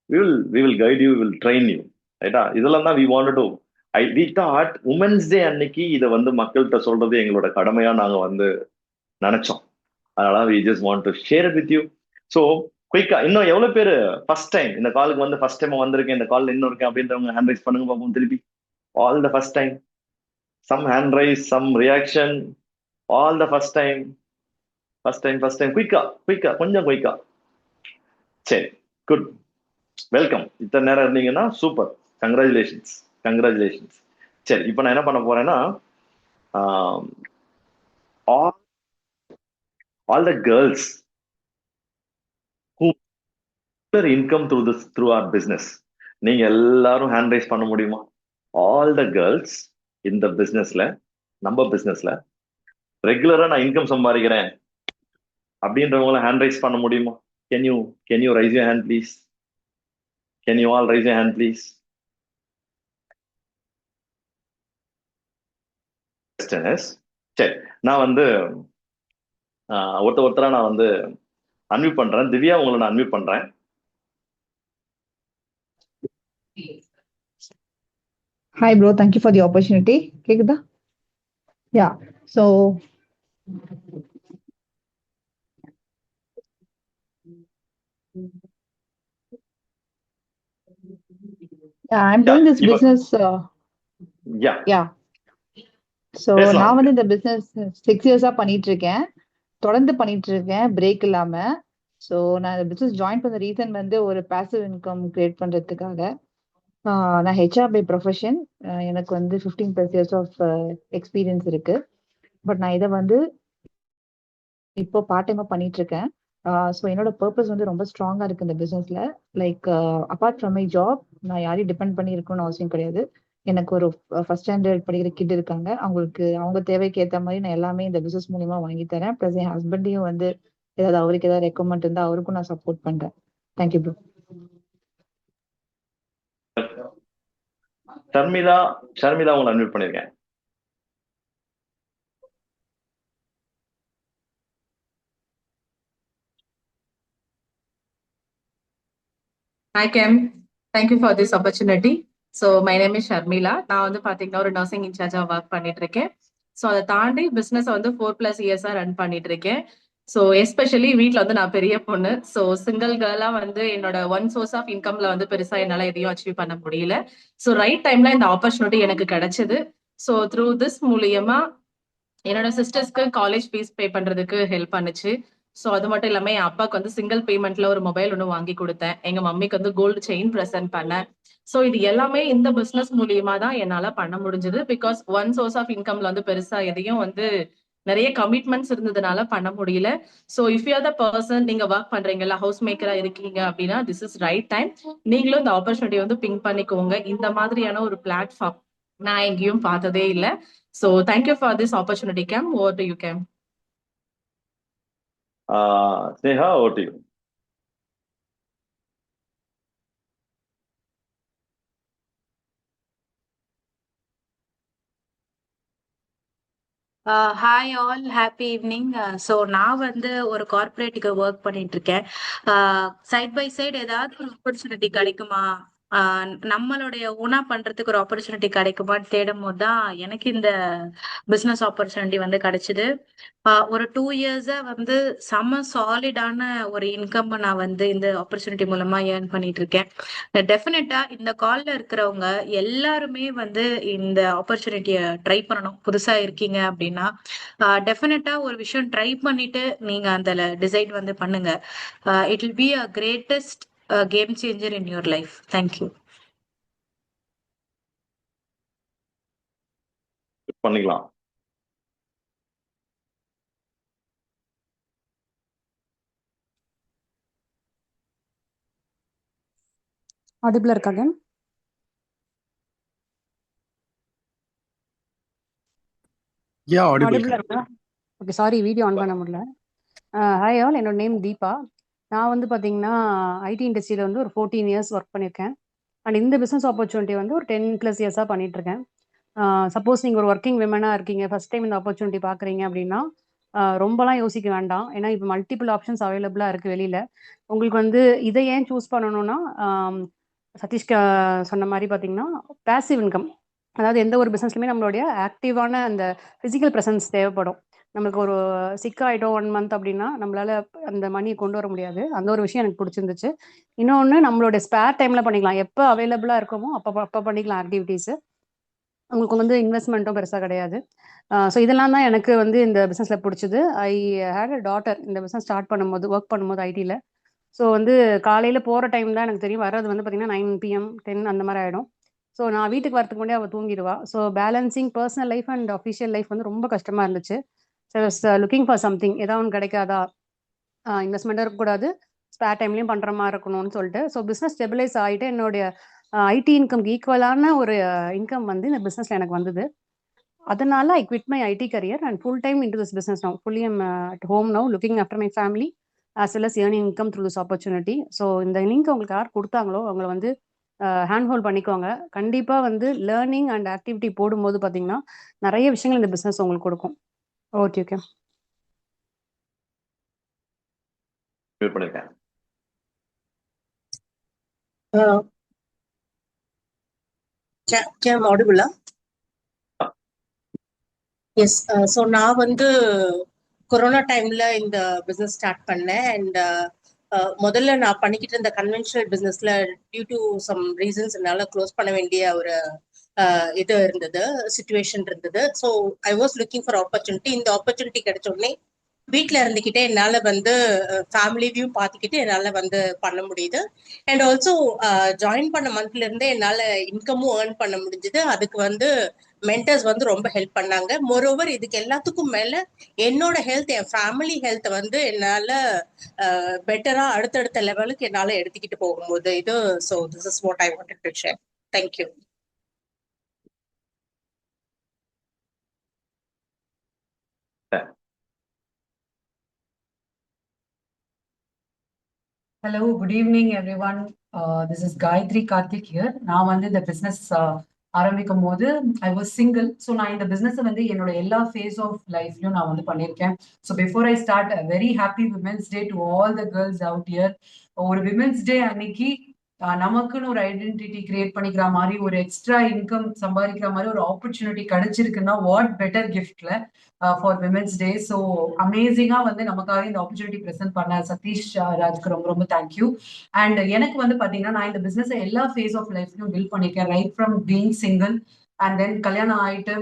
we will guide you, we will train you. ரைட்டா? இதெல்லாம் தான் we wanted to. we thought women's day அன்னைக்கு இதை வந்து மக்கள்கிட்ட சொல்றது எங்களோட கடமையா நாங்க வந்து நினைச்சோம். அதனால we just want to share it with you. So குயிக்கா, இன்னும் எவ்வளவு பேர் ஃபர்ஸ்ட் டைம் இந்த காலுக்கு வந்து ஃபர்ஸ்ட் டைம் வந்திருக்கேன், இந்த கால்ல இன்னும் இருக்கேன் அப்படின்றவங்க ஹேண்ட் ரைஸ் பண்ணுங்க பார்ப்போம். திருப்பி all the first time, some hand raise, some reaction, all the first time, குயிக்கா கொஞ்சம் குயிக்கா. சரி, குட், வெல்கம். இத்தனை நேரம் இருந்தீங்கன்னா சூப்பர், கங்க்ராச்சுலேஷன்ஸ். சரி, இப்போ நான் என்ன பண்ண போறேன்னா, all the girls who earn income through our business, நீங்க எல்லாரும் ஹேண்ட் ரைஸ் பண்ண முடியுமா? ஆல் த கேர்ள்ஸ் இந்த பிசினஸ்ல, நம்ம பிசினஸ்ல ரெகுலரா நான் இன்கம் சம்பாதிக்கிறேன் அப்படின்றவங்கள ஹேண்ட் ரைஸ் பண்ண முடியுமா? can you raise your hand please? Can you all raise your hand please? சரி, நான் வந்து ஒருத்தரா நான் வந்து அன்மியூட் பண்றேன். திவ்யா, உங்களை நான் அன்மியூட் பண்றேன். Hi bro, thank you for the opportunity. கேக்குதா? Yeah, so Yeah, I'm doing this இப்ப business. யா Yeah. ஸோ பேசலாம் நான் ஓகே. வந்து இந்த பிஸ்னஸ் 6 இயர்ஸாக பண்ணிட்டு இருக்கேன். தொடர்ந்து பண்ணிட்டு இருக்கேன், பிரேக் இல்லாம. ஸோ நான் இந்த பிஸ்னஸ் ஜாயின் பண்ண ரீசன் வந்து ஒரு பாசிவ் இன்கம் கிரியேட் பண்றதுக்காக. நான் ஹெச்ஆர் பை ப்ரொஃபஷன். எனக்கு வந்து 15+ இயர்ஸ் ஆஃப் எக்ஸ்பீரியன்ஸ் இருக்கு. பட் நான் இதை வந்து இப்போ பார்ட் டைமா பண்ணிட்டு இருக்கேன். ஸோ என்னோட பர்பஸ் வந்து ரொம்ப ஸ்ட்ராங்கா இருக்கு இந்த பிசினஸ்ல. Like apart from my job, நான் யாரையும் டிபெண்ட் பண்ணி இருக்கணும்னு அவசியம் கிடையாது. எனக்கு ஒரு ஃபர்ஸ்ட் ஸ்டாண்டர்ட் படிக்கிற கிட் இருக்காங்க. அவங்களுக்கு அவங்க தேவைக்கு ஏற்ற மாதிரி நான் எல்லாமே இந்த பிசினஸ் மூலியமா வாங்கி தரேன். ப்ளஸ் என் ஹஸ்பண்டையும் வந்து ஏதாவது அவருக்கு ஏதாவது ரெக்கமெண்ட் இருந்தா அவருக்கும் நான் சப்போர்ட் பண்றேன். Thank you bro. ஷர்மிளா உங்களை அன்மியூட் பண்ணிருக்கேன். Hi, Kem. Thank you for this opportunity. So, my name is Sharmila. நான் வந்து பாத்தீங்கன்னா ஒரு நர்சிங் இன்சார்ஜா ஒர்க் பண்ணிட்டு இருக்கேன். ஸோ அதை தாண்டி பிசினஸ் வந்து 4+ இயர்ஸா ரன் பண்ணிட்டு இருக்கேன். ஸோ எஸ்பெஷலி வீட்டில் வந்து நான் பெரிய பொண்ணு. ஸோ சிங்கிள் கேர்லா வந்து என்னோட ஒன் சோர்ஸ் ஆஃப் இன்கம்ல வந்து பெருசா என்னால எதையும் அச்சீவ் பண்ண முடியல. ஸோ ரைட் டைம்ல இந்த ஆப்பர்ச்சுனிட்டி எனக்கு கிடைச்சது. ஸோ த்ரூ திஸ் மூலியமா என்னோட சிஸ்டர்ஸ்க்கு காலேஜ் ஃபீஸ் பே பண்றதுக்கு ஹெல்ப் பண்ணுச்சு. ஸோ அது மட்டும் இல்லாம என் அப்பாவுக்கு வந்து சிங்கிள் பேமெண்ட்ல ஒரு மொபைல் ஒன்று வாங்கி கொடுத்தேன். எங்க மம்மிக்கு வந்து கோல்டு செயின் ப்ரெசென்ட் பண்ணேன். ஸோ இது எல்லாமே இந்த பிசினஸ் மூலியமா தான் என்னால பண்ண முடிஞ்சது. பிகாஸ் ஒன் சோர்ஸ் ஆஃப் இன்கம்ல வந்து பெருசா எதையும் வந்து நிறைய கமிட்மெண்ட்ஸ் இருந்ததுனால பண்ண முடியல. So if you are the person, நீங்க ஒர்க் பண்றீங்கல்ல, ஹவுஸ் மேக்கரா இருக்கீங்க அப்படின்னா திஸ் இஸ் ரைட் டைம். நீங்களும் இந்த ஆப்பர்ச்சுனிட்டி வந்து பிங்க் பண்ணிக்கோங்க. இந்த மாதிரியான ஒரு பிளாட்ஃபார்ம் நான் எங்கேயும் பார்த்ததே இல்லை. So thank you for this opportunity, Cam. Over to you, Cam. Sneha, over to you. Hi all, happy evening. So நான் வந்து ஒரு கார்பரேட்டுக்கு ஒர்க் பண்ணிட்டு இருக்கேன். சைட் பை சைடு ஏதாவது ஒரு ஆப்பர்ச்சுனிட்டி கிடைக்குமா, நம்மளுடைய ஓனா பண்றதுக்கு ஒரு ஆப்பர்ச்சுனிட்டி கிடைக்குமான்னு தேடும் போது தான் எனக்கு இந்த பிசினஸ் ஆப்பர்ச்சுனிட்டி வந்து கிடைச்சது. ஒரு 2 இயர்ஸா வந்து செம சாலிடான ஒரு இன்கம் நான் வந்து இந்த ஆப்பர்ச்சுனிட்டி மூலமா ஏர்ன் பண்ணிட்டு இருக்கேன். டெஃபினட்டா இந்த கால்ல இருக்கிறவங்க எல்லாருமே வந்து இந்த ஆப்பர்ச்சுனிட்டியை ட்ரை பண்ணணும். புதுசா இருக்கீங்க அப்படின்னா டெஃபினட்டா ஒரு விஷயம் ட்ரை பண்ணிட்டு நீங்க அந்த டிசைட் வந்து பண்ணுங்க. It will be a greatest game changer in your life. Thank you. பண்ணிக்கலாம். ஆடிபிளா இருக்காங்க? ஆடிபிளா இருக்கா? ஓகே, சாரி, வீடியோ ஆன் பண்ண முடியல. ஹாய் ஆல், என்னோட நேம் தீபா. நான் வந்து பார்த்தீங்கன்னா ஐடி இண்டஸ்ட்ரியில் வந்து ஒரு 14 இயர்ஸ் ஒர்க் பண்ணியிருக்கேன். அண்ட் இந்த பிஸ்னஸ் ஆப்பர்ச்சுனிட்டி வந்து ஒரு 10+ இயர்ஸாக பண்ணிட்டு இருக்கேன். சப்போஸ் நீங்கள் ஒரு ஒர்க்கிங் விமனாக இருக்கீங்க, ஃபர்ஸ்ட் டைம் இந்த ஆப்பர்ச்சுனிட்டி பார்க்குறீங்க அப்படின்னா ரொம்பலாம் யோசிக்க வேண்டாம். ஏன்னா இப்போ மல்டிபிள் ஆப்ஷன்ஸ் அவைலபிளாக இருக்குது வெளியில். உங்களுக்கு வந்து இதை ஏன் சூஸ் பண்ணணும்னா, சதீஷ் சொன்ன மாதிரி பார்த்தீங்கன்னா பேசிவ் இன்கம், அதாவது எந்த ஒரு பிஸ்னஸ்லையுமே நம்மளுடைய ஆக்டிவான அந்த ஃபிசிக்கல் ப்ரெசன்ஸ் தேவைப்படும். நமக்கு ஒரு சிக் ஆகிட்டோம் 1 மந்த் அப்படின்னா நம்மளால அந்த மணியை கொண்டு வர முடியாது. அந்த ஒரு விஷயம் எனக்கு பிடிச்சிருந்துச்சு. இன்னொன்று, நம்மளுடைய ஸ்பேர் டைமில் பண்ணிக்கலாம். எப்போ அவைலபிளாக இருக்கோமோ அப்போ பண்ணிக்கலாம் ஆக்டிவிட்டீஸு. உங்களுக்கு வந்து இன்வெஸ்ட்மெண்ட்டும் பெருசாக கிடையாது. ஸோ இதெல்லாம் தான் எனக்கு வந்து இந்த பிஸ்னஸில் பிடிச்சது. ஐ ஹேட் அ டாட்டர் இந்த பிஸ்னஸ் ஸ்டார்ட் பண்ணும்போது, ஒர்க் பண்ணும்போது ஐடியில். ஸோ வந்து காலையில் போகிற டைம் தான் எனக்கு தெரியும், வர்றது வந்து பார்த்திங்கன்னா 9 PM 10 அந்த மாதிரி ஆகிடும். ஸோ நான் வீட்டுக்கு வரதுக்கு முன்னாடி அவள் தூங்கிடுவா. So balancing personal life and official life வந்து ரொம்ப கஷ்டமாக இருந்துச்சு. ஸோ லுக்கிங் ஃபார் சம்திங், ஏதாவது ஒன்று கிடைக்காதா, இன்வெஸ்ட்மெண்ட்டாக இருக்கக்கூடாது, ஸ்பேர் டைம்லையும் பண்ணுற மாதிரி இருக்கணும்னு சொல்லிட்டு. ஸோ பிஸ்னஸ் ஸ்டெபிலைஸ் ஆகிட்டு என்னுடைய ஐடி இன்கம்க்கு ஈக்குவலான ஒரு இன்கம் வந்து இந்த பிஸ்னஸில் எனக்கு வந்தது. அதனால I quit my IT career and full time into this business now. Fully I'm at home now, looking after my family as well as earning income through this opportunity. So இந்த லிங்க் உங்களுக்கு யார் கொடுத்தாங்களோ அவங்கள வந்து ஹேண்ட் ஹோல்ட் பண்ணிக்கோங்க. கண்டிப்பாக வந்து லேர்னிங் அண்ட் ஆக்டிவிட்டி போடும்போது பார்த்தீங்கன்னா நிறைய விஷயங்கள் இந்த பிஸ்னஸ் உங்களுக்கு கொடுக்கும். Okay okay. ஆடிபிளா? எஸ். ஸோ நான் வந்து கொரோனா டைம்ல இந்த பிஸ்னஸ் ஸ்டார்ட் பண்ணேன். அண்ட் முதல்ல நான் பண்ணிக்கிட்டு இருந்த கன்வென்ஷனல் பிசினஸ்ல டியூ டு சம் ரீசன்ஸ் என்னால க்ளோஸ் பண்ண வேண்டிய ஒரு இது இருந்தது, சுச்சுவேஷன் இருந்தது. So I was looking for opportunity. இந்த ஆப்பர்ச்சுனிட்டி கிடைச்ச உடனே வீட்டில் இருந்துக்கிட்டே என்னால் வந்து ஃபேமிலியும் பார்த்துக்கிட்டு என்னால் வந்து பண்ண முடியுது. அண்ட் ஆல்சோ ஜாயின் பண்ண மந்த்ல இருந்தே என்னால் இன்கமும் ஏர்ன் பண்ண முடிஞ்சுது. அதுக்கு வந்து மென்டர்ஸ் வந்து ரொம்ப ஹெல்ப் பண்ணாங்க. மோரோவர் இதுக்கு எல்லாத்துக்கும் மேல என்னோட ஹெல்த், என் ஃபேமிலி ஹெல்த் வந்து என்னால பெட்டரா அடுத்தடுத்த லெவலுக்கு என்னால எடுத்துக்கிட்டு போகும்போது இது. So this is what I wanted to share. Thank you. Hello, good evening, everyone. This is Gayatri Karthik here. நான் வந்து இந்த பிசினஸ் ஆரம்பிக்கும் போது ஐ வாஸ் சிங்கிள். ஸோ நான் இந்த பிசினஸ் வந்து என்னோட எல்லா ஃபேஸ் ஆஃப் லைஃப்லயும் நான் வந்து பண்ணியிருக்கேன். So before I start, very happy women's day to all the girls out year. ஒரு விமென்ஸ் டே அன்னைக்கு நமக்குன்னு ஒரு ஐடென்டிட்டி கிரியேட் பண்ணிக்கிற மாதிரி, ஒரு எக்ஸ்ட்ரா இன்கம் சம்பாதிக்கிற மாதிரி ஒரு ஆப்பர்ச்சுனிட்டி கிடைச்சிருக்குன்னா வாட் பெட்டர் கிஃப்ட்ல ஃபார் விமென்ஸ் டே. ஸோ அமேசிங்கா வந்து நமக்காக இந்த ஆப்பர்ச்சுனிட்டி ப்ரெசென்ட் பண்ண சதீஷ் ராஜ்க்கு ரொம்ப ரொம்ப தேங்க்யூ. அண்ட் எனக்கு வந்து பாத்தீங்கன்னா நான் இந்த பிசினஸ் எல்லா ஃபேஸ் ஆஃப் லைஃப்லயும் பில்ட் பண்ணிருக்கேன். Right from being single and then கல்யாணம் ஆயிட்டு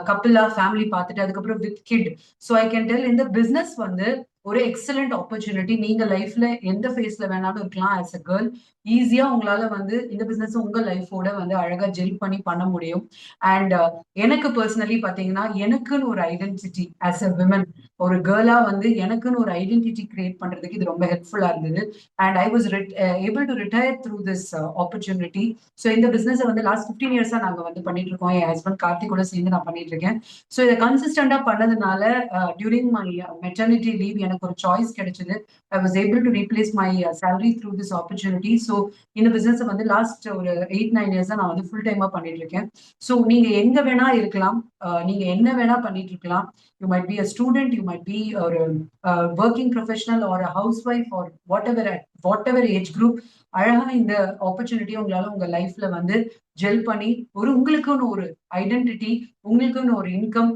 கப்பிளா ஃபேமிலி பார்த்துட்டு அதுக்கப்புறம் with kid. So I can tell இந்த பிசினஸ் வந்து ஒரு எக்ஸலண்ட் ஆப்பர்ச்சுனிட்டி. நீங்க லைஃப்ல எந்த ஃபேஸ்ல வேணாலும் இருக்கலாம். ஆஸ் அ கேர்ள் ஈஸியா உங்களால வந்து இந்த பிசினஸ் உங்க லைஃபோட வந்து அழகா ஜெல் பண்ணி பண்ண முடியும். அண்ட் எனக்கு பர்சனலி பாத்தீங்கன்னா எனக்குன்னு ஒரு ஐடென்டிட்டி ஆஸ் அ விமன், ஒரு கேர்ளா வந்து எனக்குன்னு ஒரு ஐடென்டிட்டி கிரியேட் பண்றதுக்கு இது ரொம்ப ஹெல்ப்ஃபுல்லா இருந்தது. And I was able to retire through this opportunity. So இந்த பிசினஸ் வந்து லாஸ்ட் 15 இயர்ஸா நாங்க வந்து பண்ணிட்டு இருக்கோம். என் ஹஸ்பண்ட் கார்த்திக் கூட சேர்ந்து நான் பண்ணிட்டு இருக்கேன். ஸோ இதை கன்சிஸ்டண்டா பண்ணதுனால டியூரிங் மை மெட்டர்னிட்டி லீவ் எனக்கு ஒரு சாய்ஸ் கிடைச்சது. I was able to replace my salary through this opportunity. So இந்த பிசினஸ் வந்து லாஸ்ட் ஒரு 8-9 இயர்ஸ் நான் வந்து ஃபுல் டைமா பண்ணிட்டு இருக்கேன். ஸோ நீங்க எங்க வேணா இருக்கலாம், நீங்க என்ன வேணா பண்ணிட்டு இருக்கலாம். You might be a student, you might be ஒரு working professional or a housewife or whatever age group. அழகா இந்த ஆப்பர்ச்சுனிட்டி உங்களால உங்க லைஃப்ல வந்து ஜெல் பண்ணி ஒரு உங்களுக்குன்னு ஒரு ஐடென்டிட்டி, உங்களுக்குன்னு ஒரு இன்கம்,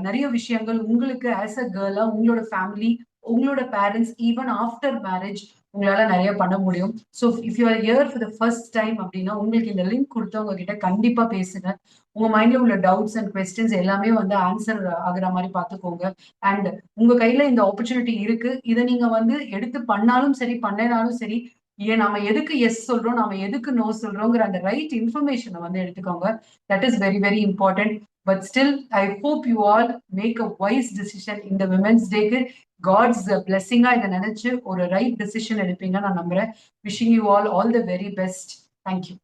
நிறைய விஷயங்கள் உங்களுக்கு ஆஸ் அ கேர்ளா உங்களோட ஃபேமிலி, உங்களோட பேரண்ட்ஸ், ஈவன் ஆஃப்டர் மேரேஜ் உங்களால நிறைய பண்ண முடியும். So if you are here for the first time அப்படின்னா உங்களுக்கு இந்த லிங்க் கொடுத்தவங்க கிட்ட கண்டிப்பா பேசுங்க. உங்க மைண்ட்ல உள்ள டவுட்ஸ் அண்ட் கொஸ்டின்ஸ் எல்லாமே வந்து ஆன்சர் ஆகுற மாதிரி பார்த்துக்கோங்க. அண்ட் உங்க கையில இந்த ஆப்பர்ச்சுனிட்டி இருக்கு. இதை நீங்க வந்து எடுத்து பண்ணாலும் சரி பண்ணனாலும் சரி, ஏன் நம்ம எதுக்கு எஸ் சொல்றோம், நம்ம எதுக்கு நோ சொல்றோங்கிற அந்த ரைட் இன்ஃபர்மேஷனை வந்து எடுத்துக்கோங்க. That is very very important. But still I hope you all make a wise decision. இந்த விமென்ஸ் டேக்கு காட்ஸ் பிளெஸிங்கா இதை நினைச்சு ஒரு ரைட் டிசிஷன் எடுப்பீங்க நான் நம்புறேன். Wishing you all the very best. Thank you.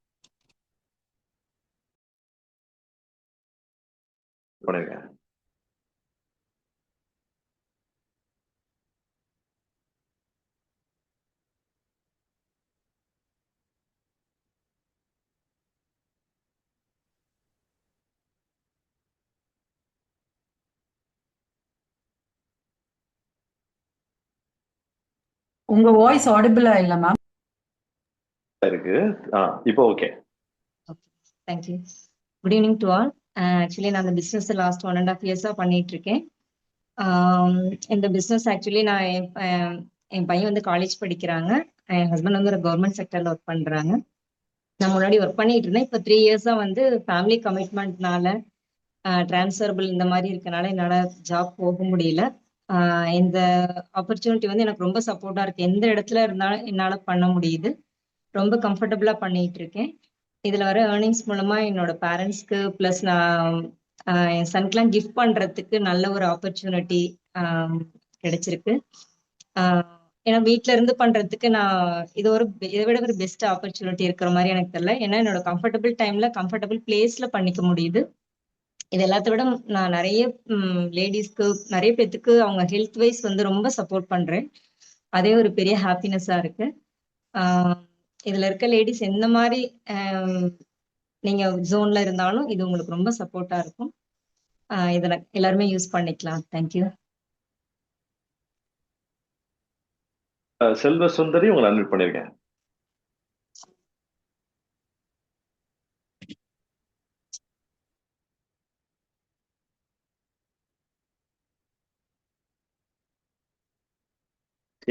உங்க வாய்ஸ் ஆடிபிளா இல்ல மேம். இருக்கு. இப்போ okay. Thank you. Good evening to all. Actually நான் அந்த பிஸ்னஸ் லாஸ்ட் 1.5 இயர்ஸா பண்ணிட்டு இருக்கேன். இந்த பிஸ்னஸ் ஆக்சுவலி நான் என் பையன் வந்து காலேஜ் படிக்கிறாங்க. என் ஹஸ்பண்ட் வந்து ஒரு கவர்மெண்ட் செக்டர்ல ஒர்க் பண்றாங்க. நான் முன்னாடி ஒர்க் பண்ணிட்டு இருந்தேன். இப்போ 3 இயர்ஸா வந்து ஃபேமிலி கமிட்மெண்ட்னால டிரான்ஸ்ஃபரபிள் இந்த மாதிரி இருக்கனால என்னால ஜாப் போக முடியல. இந்த ஆப்பர்ச்சுனிட்டி வந்து எனக்கு ரொம்ப சப்போர்ட்டா இருக்கு. எந்த இடத்துல இருந்தாலும் என்னால பண்ண முடியுது. ரொம்ப கம்ஃபர்டபுளா பண்ணிட்டு இருக்கேன். இதுல வர ஏர்னிங்ஸ் மூலமா என்னோட பேரண்ட்ஸ்க்கு பிளஸ் நான் என் சனுக்குலாம் கிஃப்ட் பண்றதுக்கு நல்ல ஒரு ஆப்பர்ச்சுனிட்டி கிடைச்சிருக்கு. ஏன்னா வீட்ல இருந்து பண்றதுக்கு நான் இதை விட ஒரு பெஸ்ட் ஆப்பர்ச்சுனிட்டி இருக்கிற மாதிரி எனக்கு தெரியல. ஏன்னா என்னோட கம்ஃபர்டபுள் டைம்ல கம்ஃபர்டபுள் பிளேஸ்ல பண்ணிக்க முடியுது. இது எல்லாத்த விட நான் நிறைய லேடிஸ்க்கு நிறைய பேத்துக்கு அவங்க ஹெல்த் வைஸ் வந்து ரொம்ப சப்போர்ட் பண்றேன். அதே ஒரு பெரிய ஹாப்பினஸா இருக்கு. இதுல இருக்க லேடிஸ் எந்த மாதிரி நீங்க ஜோன்ல இருந்தாலும் இது உங்களுக்கு ரொம்ப சப்போர்ட்டா இருக்கும். இதை எல்லாருமே யூஸ் பண்ணிக்கலாம். தேங்க்யூ. செல்வ சுந்தரி உங்களை அன்மியூட் பண்ணிருக்கேன்.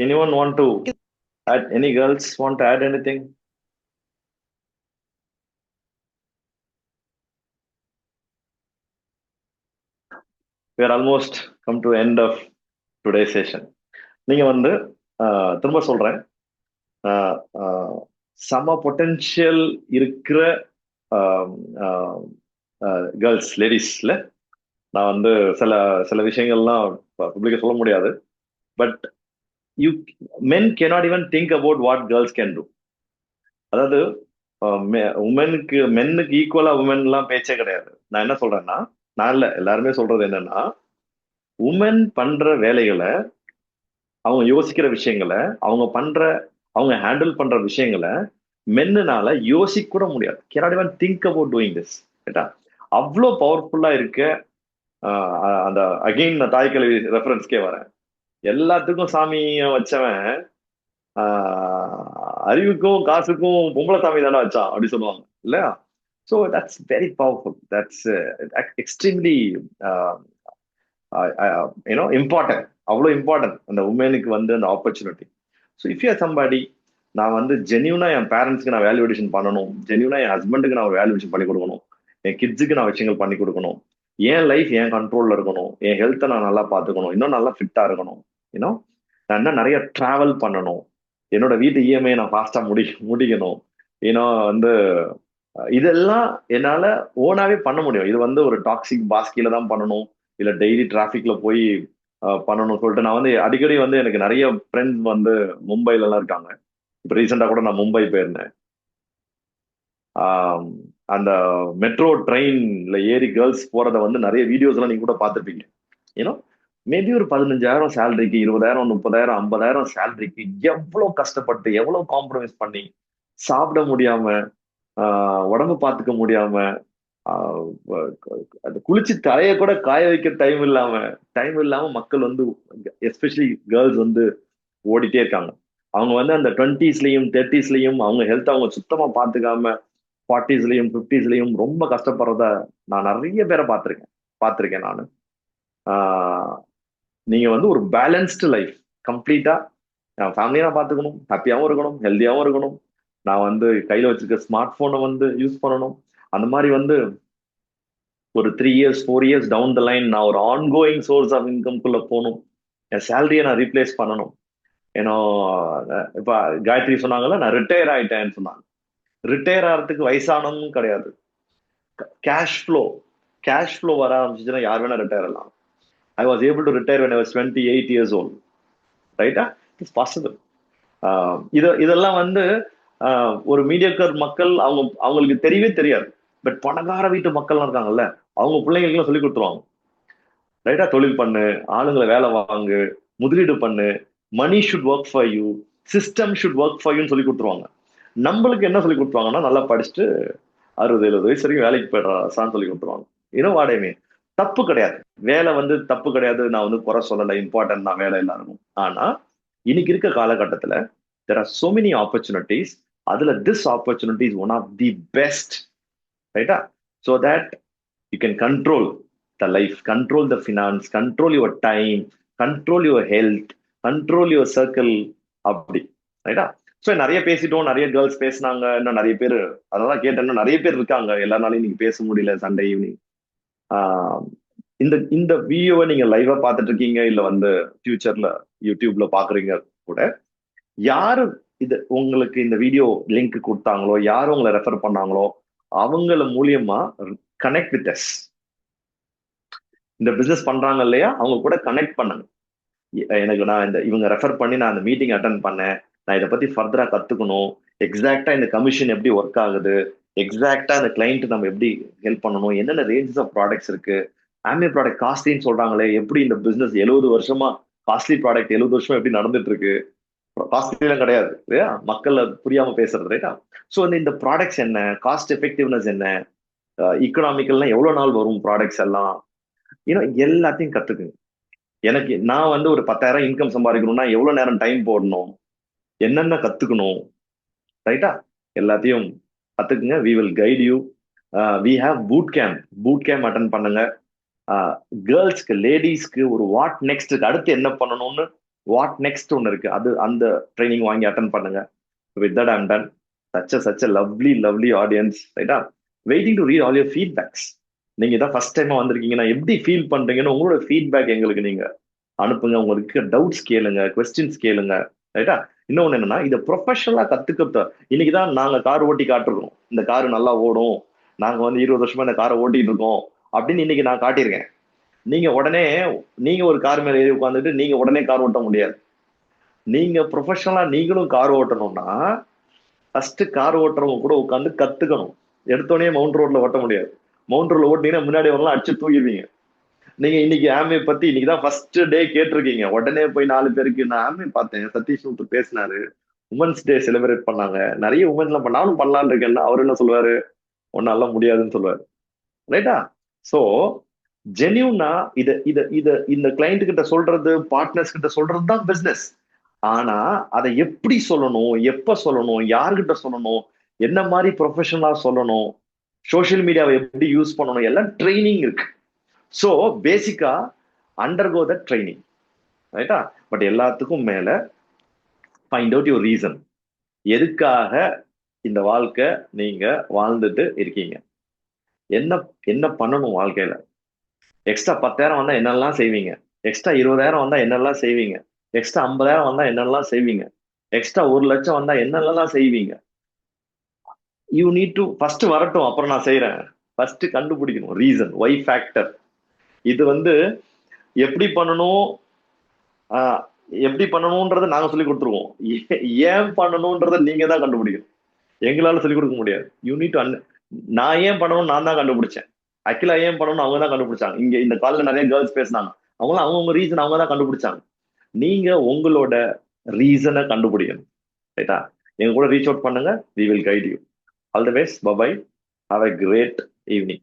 Anyone want to Any girls want to add anything? We are almost come to end of today's session. நீங்க வந்து திரும்ப சொல்றேன், சம பொட்டன்ஷியல் இருக்கிற கேர்ள்ஸ், லேடிஸ்ல நான் வந்து சில சில விஷயங்கள்லாம் பப்ளிக்கா சொல்ல முடியாது. But men cannot even think about what girls can do. அதாவது உமனுக்கு மென்னுக்கு ஈக்குவலா உமன் எல்லாம் பேச்சே கிடையாது. நான் என்ன சொல்றேன்னா, நான் இல்ல, எல்லாருமே சொல்றது என்னன்னா, உமன் பண்ற வேலைகளை, அவங்க யோசிக்கிற விஷயங்களை, அவங்க ஹேண்டில் பண்ற விஷயங்களை மென்னுனால யோசிக்க கூட முடியாது. cannot even think about doing this. கேட்டா அவ்வளோ பவர்ஃபுல்லா இருக்க அந்த அகெயின் நான் தாய் கல்வி ரெஃபரன்ஸ்க்கே வரேன். எல்லாத்துக்கும் சாமிய வச்சவன் அறிவுக்கும் காசுக்கும் பொம்பளை சாமி தானே வச்சான் அப்படி சொல்லுவாங்க இல்லையா? So that's very powerful. That's extremely important. அவ்வளோ இம்பார்ட்டன்ட் அந்த உமனுக்கு வந்து அந்த opportunity. So if you are somebody, நான் வந்து ஜென்யூனா என் பேரண்ட்ஸ்க்கு நான் வேல்யூடேஷன் பண்ணணும், ஜென்யூனா என் ஹஸ்பண்டுக்கு நான் ஒரு வேல்யூடேஷன் பண்ணி கொடுக்கணும், என் கிட்ஸுக்கு நான் விஷயங்கள் பண்ணி கொடுக்கணும், என் லைஃப் என் கண்ட்ரோல்ல இருக்கணும், என் ஹெல்த்தை நான் நல்லா பார்த்துக்கணும், இன்னும் நல்லா ஃபிட்டா இருக்கணும், இன்னும் நான் இன்னும் நிறைய டிராவல் பண்ணணும், என்னோட வீட்டு இஎம்ஐ நான் ஃபாஸ்டா முடிக்கணும், இன்னும் வந்து இதெல்லாம் என்னால ஓனாவே பண்ண முடியும். இது வந்து ஒரு டாக்ஸிக் பாஸ்கில தான் பண்ணணும், இல்ல டெய்லி டிராஃபிக்ல போய் பண்ணணும்னு சொல்லிட்டு நான் வந்து அடிக்கடி வந்து எனக்கு நிறைய ஃப்ரெண்ட்ஸ் வந்து மும்பைல எல்லாம் இருக்காங்க. இப்ப ரீசெண்டா கூட நான் மும்பை போயிருந்தேன். அந்த மெட்ரோ ட்ரெயின்ல ஏறி கேர்ள்ஸ் போறத வந்து நிறைய வீடியோஸ் எல்லாம் நீங்க கூட பார்த்துருப்பீங்க. ஏன்னா மேபி ஒரு 15,000 சேலரிக்கு, 20,000, 30,000, 50,000 சேலரிக்கு எவ்வளவு கஷ்டப்பட்டு, எவ்வளவு காம்ப்ரமைஸ் பண்ணி, சாப்பிட முடியாம, உடம்பு பார்த்துக்க முடியாம, அது குளிச்சு தலைய கூட காய வைக்க டைம் இல்லாம மக்கள் வந்து எஸ்பெஷலி கேர்ள்ஸ் வந்து ஓடிட்டே இருக்காங்க. அவங்க வந்து அந்த 20ஸ்லயும் 30ஸ்லயும் அவங்க ஹெல்த் அவங்க சுத்தமா பார்த்துக்காம 40ஸ்லயும் 50ஸ்லயும் ரொம்ப கஷ்டப்படுறத நான் நிறைய பேரை பார்த்திருக்கேன் நான். நீங்க வந்து ஒரு பேலன்ஸ்டு லைஃப் கம்ப்ளீட்டா என் ஃபேமிலியை நான் பார்த்துக்கணும், ஹாப்பியாகவும் இருக்கணும், ஹெல்த்தியாகவும் இருக்கணும், நான் வந்து கையில வச்சிருக்க ஸ்மார்ட் போனை வந்து யூஸ் பண்ணணும். அந்த மாதிரி வந்து ஒரு 3 years 4 years down the line நான் ஒரு ஆன்கோயிங் சோர்ஸ் ஆஃப் இன்கம்குள்ள போகணும், என் சேலரியை நான் ரீப்ளேஸ் பண்ணணும். ஏன்னா இப்ப காயத்ரி சொன்னாங்கல்ல, நான் ரிட்டையர் ஆயிட்டேன்னு சொன்னாங்க. ரிட்டையர் ஆகிறதுக்கு வயசானதும் கிடையாது. கேஷ் ஃப்ளோ வர ஆரம்பிச்சுன்னா யார் வேணா ரிட்டையர் ஆகலாம். I was able to retire when I was 28 years old. Right? It's possible. இதெல்லாம் வந்து ஒரு மீடியக்கர் மக்கள் அவங்களுக்கு தெரியவே தெரியாது. பட் பணக்கார வீட்டு மக்கள்லாம் இருக்காங்கல்ல, அவங்க பிள்ளைங்களுக்குலாம் சொல்லி கொடுத்துருவாங்க. ரைட்டா? தொழில் பண்ணு, ஆளுங்களை வேலை வாங்கு, முதலீடு பண்ணு, money should work for you, system should work for யூன்னு சொல்லி கொடுத்துருவாங்க. நம்மளுக்கு என்ன சொல்லி கொடுத்துருவாங்கன்னா, நல்லா படிச்சுட்டு 60-70 வயசு வரைக்கும் வேலைக்கு போயிடுறான்னு சொல்லி கொடுத்துருவாங்க. வாட் ஐ மீன், தப்பு கிடையாது, வேலை வந்து தப்பு கிடையாது, நான் வந்து குறை சொல்லலை, இம்பார்ட்டன்ட் தான் வேலை எல்லாருக்கும். ஆனா இன்னைக்கு இருக்க காலகட்டத்துல there are so many opportunities. அதுல this opportunity is one of the best, right? So that you can control the life, control the finance, control your time, control your health, control your circle, அப்படி, ரைட்டா? ஸோ நிறைய பேசிட்டோம், நிறைய கேர்ள்ஸ் பேசினாங்க, இன்னும் நிறைய பேர் அதெல்லாம் கேட்டேன்னா நிறைய பேர் இருக்காங்க, எல்லாருனாலையும் நீங்க பேச முடியல சண்டே ஈவினிங். இந்த வீடியோவை நீங்க லைவா பார்த்துட்டு இருக்கீங்க, இல்ல வந்து ஃபியூச்சர்ல யூடியூப்ல பாக்குறீங்க கூட, யாரு இது உங்களுக்கு இந்த வீடியோ லிங்க் கொடுத்தாங்களோ, யாரு உங்களை ரெஃபர் பண்ணாங்களோ, அவங்கள மூலியமா கனெக்ட் வித் அஸ். இந்த பிசினஸ் பண்றாங்க இல்லையா, அவங்க கூட கனெக்ட் பண்ணுங்க. எனக்கு நான் இவங்க ரெஃபர் பண்ணி நான் அந்த மீட்டிங் அட்டன் பண்ணேன், நான் இதை பத்தி ஃபர்தரா கத்துக்கணும், எக்ஸாக்டா இந்த கமிஷன் எப்படி ஒர்க் ஆகுது, எக்ஸாக்டா அந்த கிளைண்ட் நம்ம எப்படி ஹெல்ப் பண்ணணும், என்னென்ன ரேஞ்சஸ் ஆஃப் ப்ராடக்ட்ஸ் இருக்கு, ஆம்னி ப்ராடக்ட் காஸ்ட்லின்னு சொல்றாங்களே, எப்படி இந்த பிசினஸ் 70 வருஷமா காஸ்ட்லி ப்ராடக்ட் 70 வருஷமா எப்படி நடந்துட்டு இருக்கு, காஸ்ட்லிலாம் கிடையாது இல்லையா, மக்கள் புரியாம பேசுறது, ரைட்டா? ஸோ இந்த ப்ராடக்ட்ஸ் என்ன, காஸ்ட் எஃபெக்டிவ்னஸ் என்ன, இக்கனாமிக்கல்லாம் எவ்வளவு நாள் வரும் ப்ராடக்ட்ஸ் எல்லாம், எல்லாத்தையும் கத்துக்குங்க. நான் வந்து ஒரு 10,000 இன்கம் சம்பாதிக்கணும்னா எவ்வளவு நேரம் டைம் போடணும், என்னென்ன கத்துக்கணும், ரைட்டா? எல்லாத்தையும் கத்துக்குங்க. we will guide you. We have boot camp attend பண்ணுங்க. கேர்ள்ஸ்க்கு, லேடிஸ்க்கு ஒரு வாட் நெக்ஸ்ட், அடுத்து என்ன பண்ணணும்னு வாட் நெக்ஸ்ட் ஒன்று இருக்கு, அது அந்த ட்ரைனிங் வாங்கி அட்டன் பண்ணுங்க. With that I'm ton. such a lovely audience, ரைட்டா? Waiting to read all your feedbacks. நீங்க தான் ஃபர்ஸ்ட் டைமா வந்திருக்கீங்கன்னா எப்படி ஃபீல் பண்றீங்கன்னு உங்களோட ஃபீட்பேக் எங்களுக்கு நீங்க அனுப்புங்க. உங்களுக்கு டவுட்ஸ் கேளுங்க, கொஸ்டின்ஸ் கேளுங்க, ரைட்டா? இன்னொன்னு என்னன்னா, இதை ப்ரொஃபஷனலா கத்துக்க இன்னைக்குதான் நாங்க கார் ஓட்டி காட்டிருக்கோம், இந்த காரு நல்லா ஓடும், நாங்க வந்து 20 வருஷமா இந்த காரை ஓட்டிட்டு இருக்கோம் அப்படின்னு இன்னைக்கு நான் காட்டியிருக்கேன். நீங்க உடனே நீங்க ஒரு கார் மேல ஏறி உட்காந்துட்டு நீங்க உடனே கார் ஓட்ட முடியாது. நீங்க ப்ரொஃபஷனலா நீங்களும் கார் ஓட்டணும்னா ஃபர்ஸ்ட் கார் ஓட்டுறவங்க கூட உட்காந்து கத்துக்கணும். எடுத்தோடனே மவுண்ட் ரோட்ல ஓட்ட முடியாது. மவுண்ட் ரோட்ல ஓட்டினீங்கன்னா முன்னாடி வரலாம் அடிச்சு தூக்கிடுவீங்க. நீங்க இன்னைக்கு ஆம்வே பத்தி இன்னைக்குதான் ஃபர்ஸ்ட் டே கேட்டிருக்கீங்க, உடனே போய் 4 பேருக்கு நான் ஆம்வே பார்த்தேன், சதீஷ் ஒருத்தர் பேசினாரு, உமன்ஸ் டே செலிப்ரேட் பண்ணாங்க, நிறைய உமன்ஸ் எல்லாம் நானும் பண்ணலான்னு இருக்கேன்னா அவர் என்ன சொல்லுவாரு, ஒன்னால முடியாதுன்னு சொல்லுவாரு, ரைட்டா? சோ ஜென்யூனா இத இத இத இந்த கிளைண்ட் கிட்ட சொல்றது, பார்ட்னர்ஸ் கிட்ட சொல்றது தான் பிசினஸ். ஆனா அதை எப்படி சொல்லணும், எப்ப சொல்லணும், யார்கிட்ட சொல்லணும், என்ன மாதிரி ப்ரொஃபஷனலா சொல்லணும், சோசியல் மீடியாவை எப்படி யூஸ் பண்ணணும், எல்லாம் ட்ரைனிங் இருக்கு. ஸோ பேசிக்கா அண்டர்கோ த ட்ரைனிங், ரைட்டா? பட் எல்லாத்துக்கும் மேல ஃபைண்ட் அவுட் யுவர் ரீசன். எதுக்காக இந்த வாழ்க்கை நீங்க வாழ்ந்துட்டு இருக்கீங்க, என்ன என்ன பண்ணணும் வாழ்க்கையில. எக்ஸ்ட்ரா 10,000 வந்தா என்னெல்லாம் செய்வீங்க, எக்ஸ்ட்ரா 20,000 வந்தா என்னெல்லாம் செய்வீங்க, எக்ஸ்ட்ரா 50,000 வந்தா என்னெல்லாம் செய்வீங்க, எக்ஸ்ட்ரா 1,00,000 வந்தா என்னெல்லாம் செய்வீங்க. யூ நீட் டு ஃபர்ஸ்ட் வரட்டும், அப்புறம் நான் செய்யறேன். ஃபர்ஸ்ட் கண்டுபிடிக்கணும் ரீசன், ஒய் ஃபேக்டர். இது வந்து எப்படி பண்ணணும், எப்படி பண்ணணும்ன்றத நாங்க சொல்லி கொடுத்துருவோம். ஏன் பண்ணணும்ன்றத நீங்க தான் கண்டுபிடிக்கணும், எங்களால சொல்லிக் கொடுக்க முடியாது. யூ நீட் டு நான் ஏன் பண்ணணும் நான் தான் கண்டுபிடிச்சேன், அகிலா ஏன் பண்ணணும் அவங்க தான் கண்டுபிடிச்சாங்க. இங்க இந்த காலேஜ்ல நிறைய கேர்ள்ஸ் பேசினாங்க, அவங்களாம் அவங்கவுங்க ரீசன் அவங்க தான் கண்டுபிடிச்சாங்க. நீங்க உங்களோட ரீசனை கண்டுபிடிக்கணும், ரைட்டா? எங்க கூட ரீச் அவுட் பண்ணுங்க, we will guide you. All the best, bye bye, have a great evening.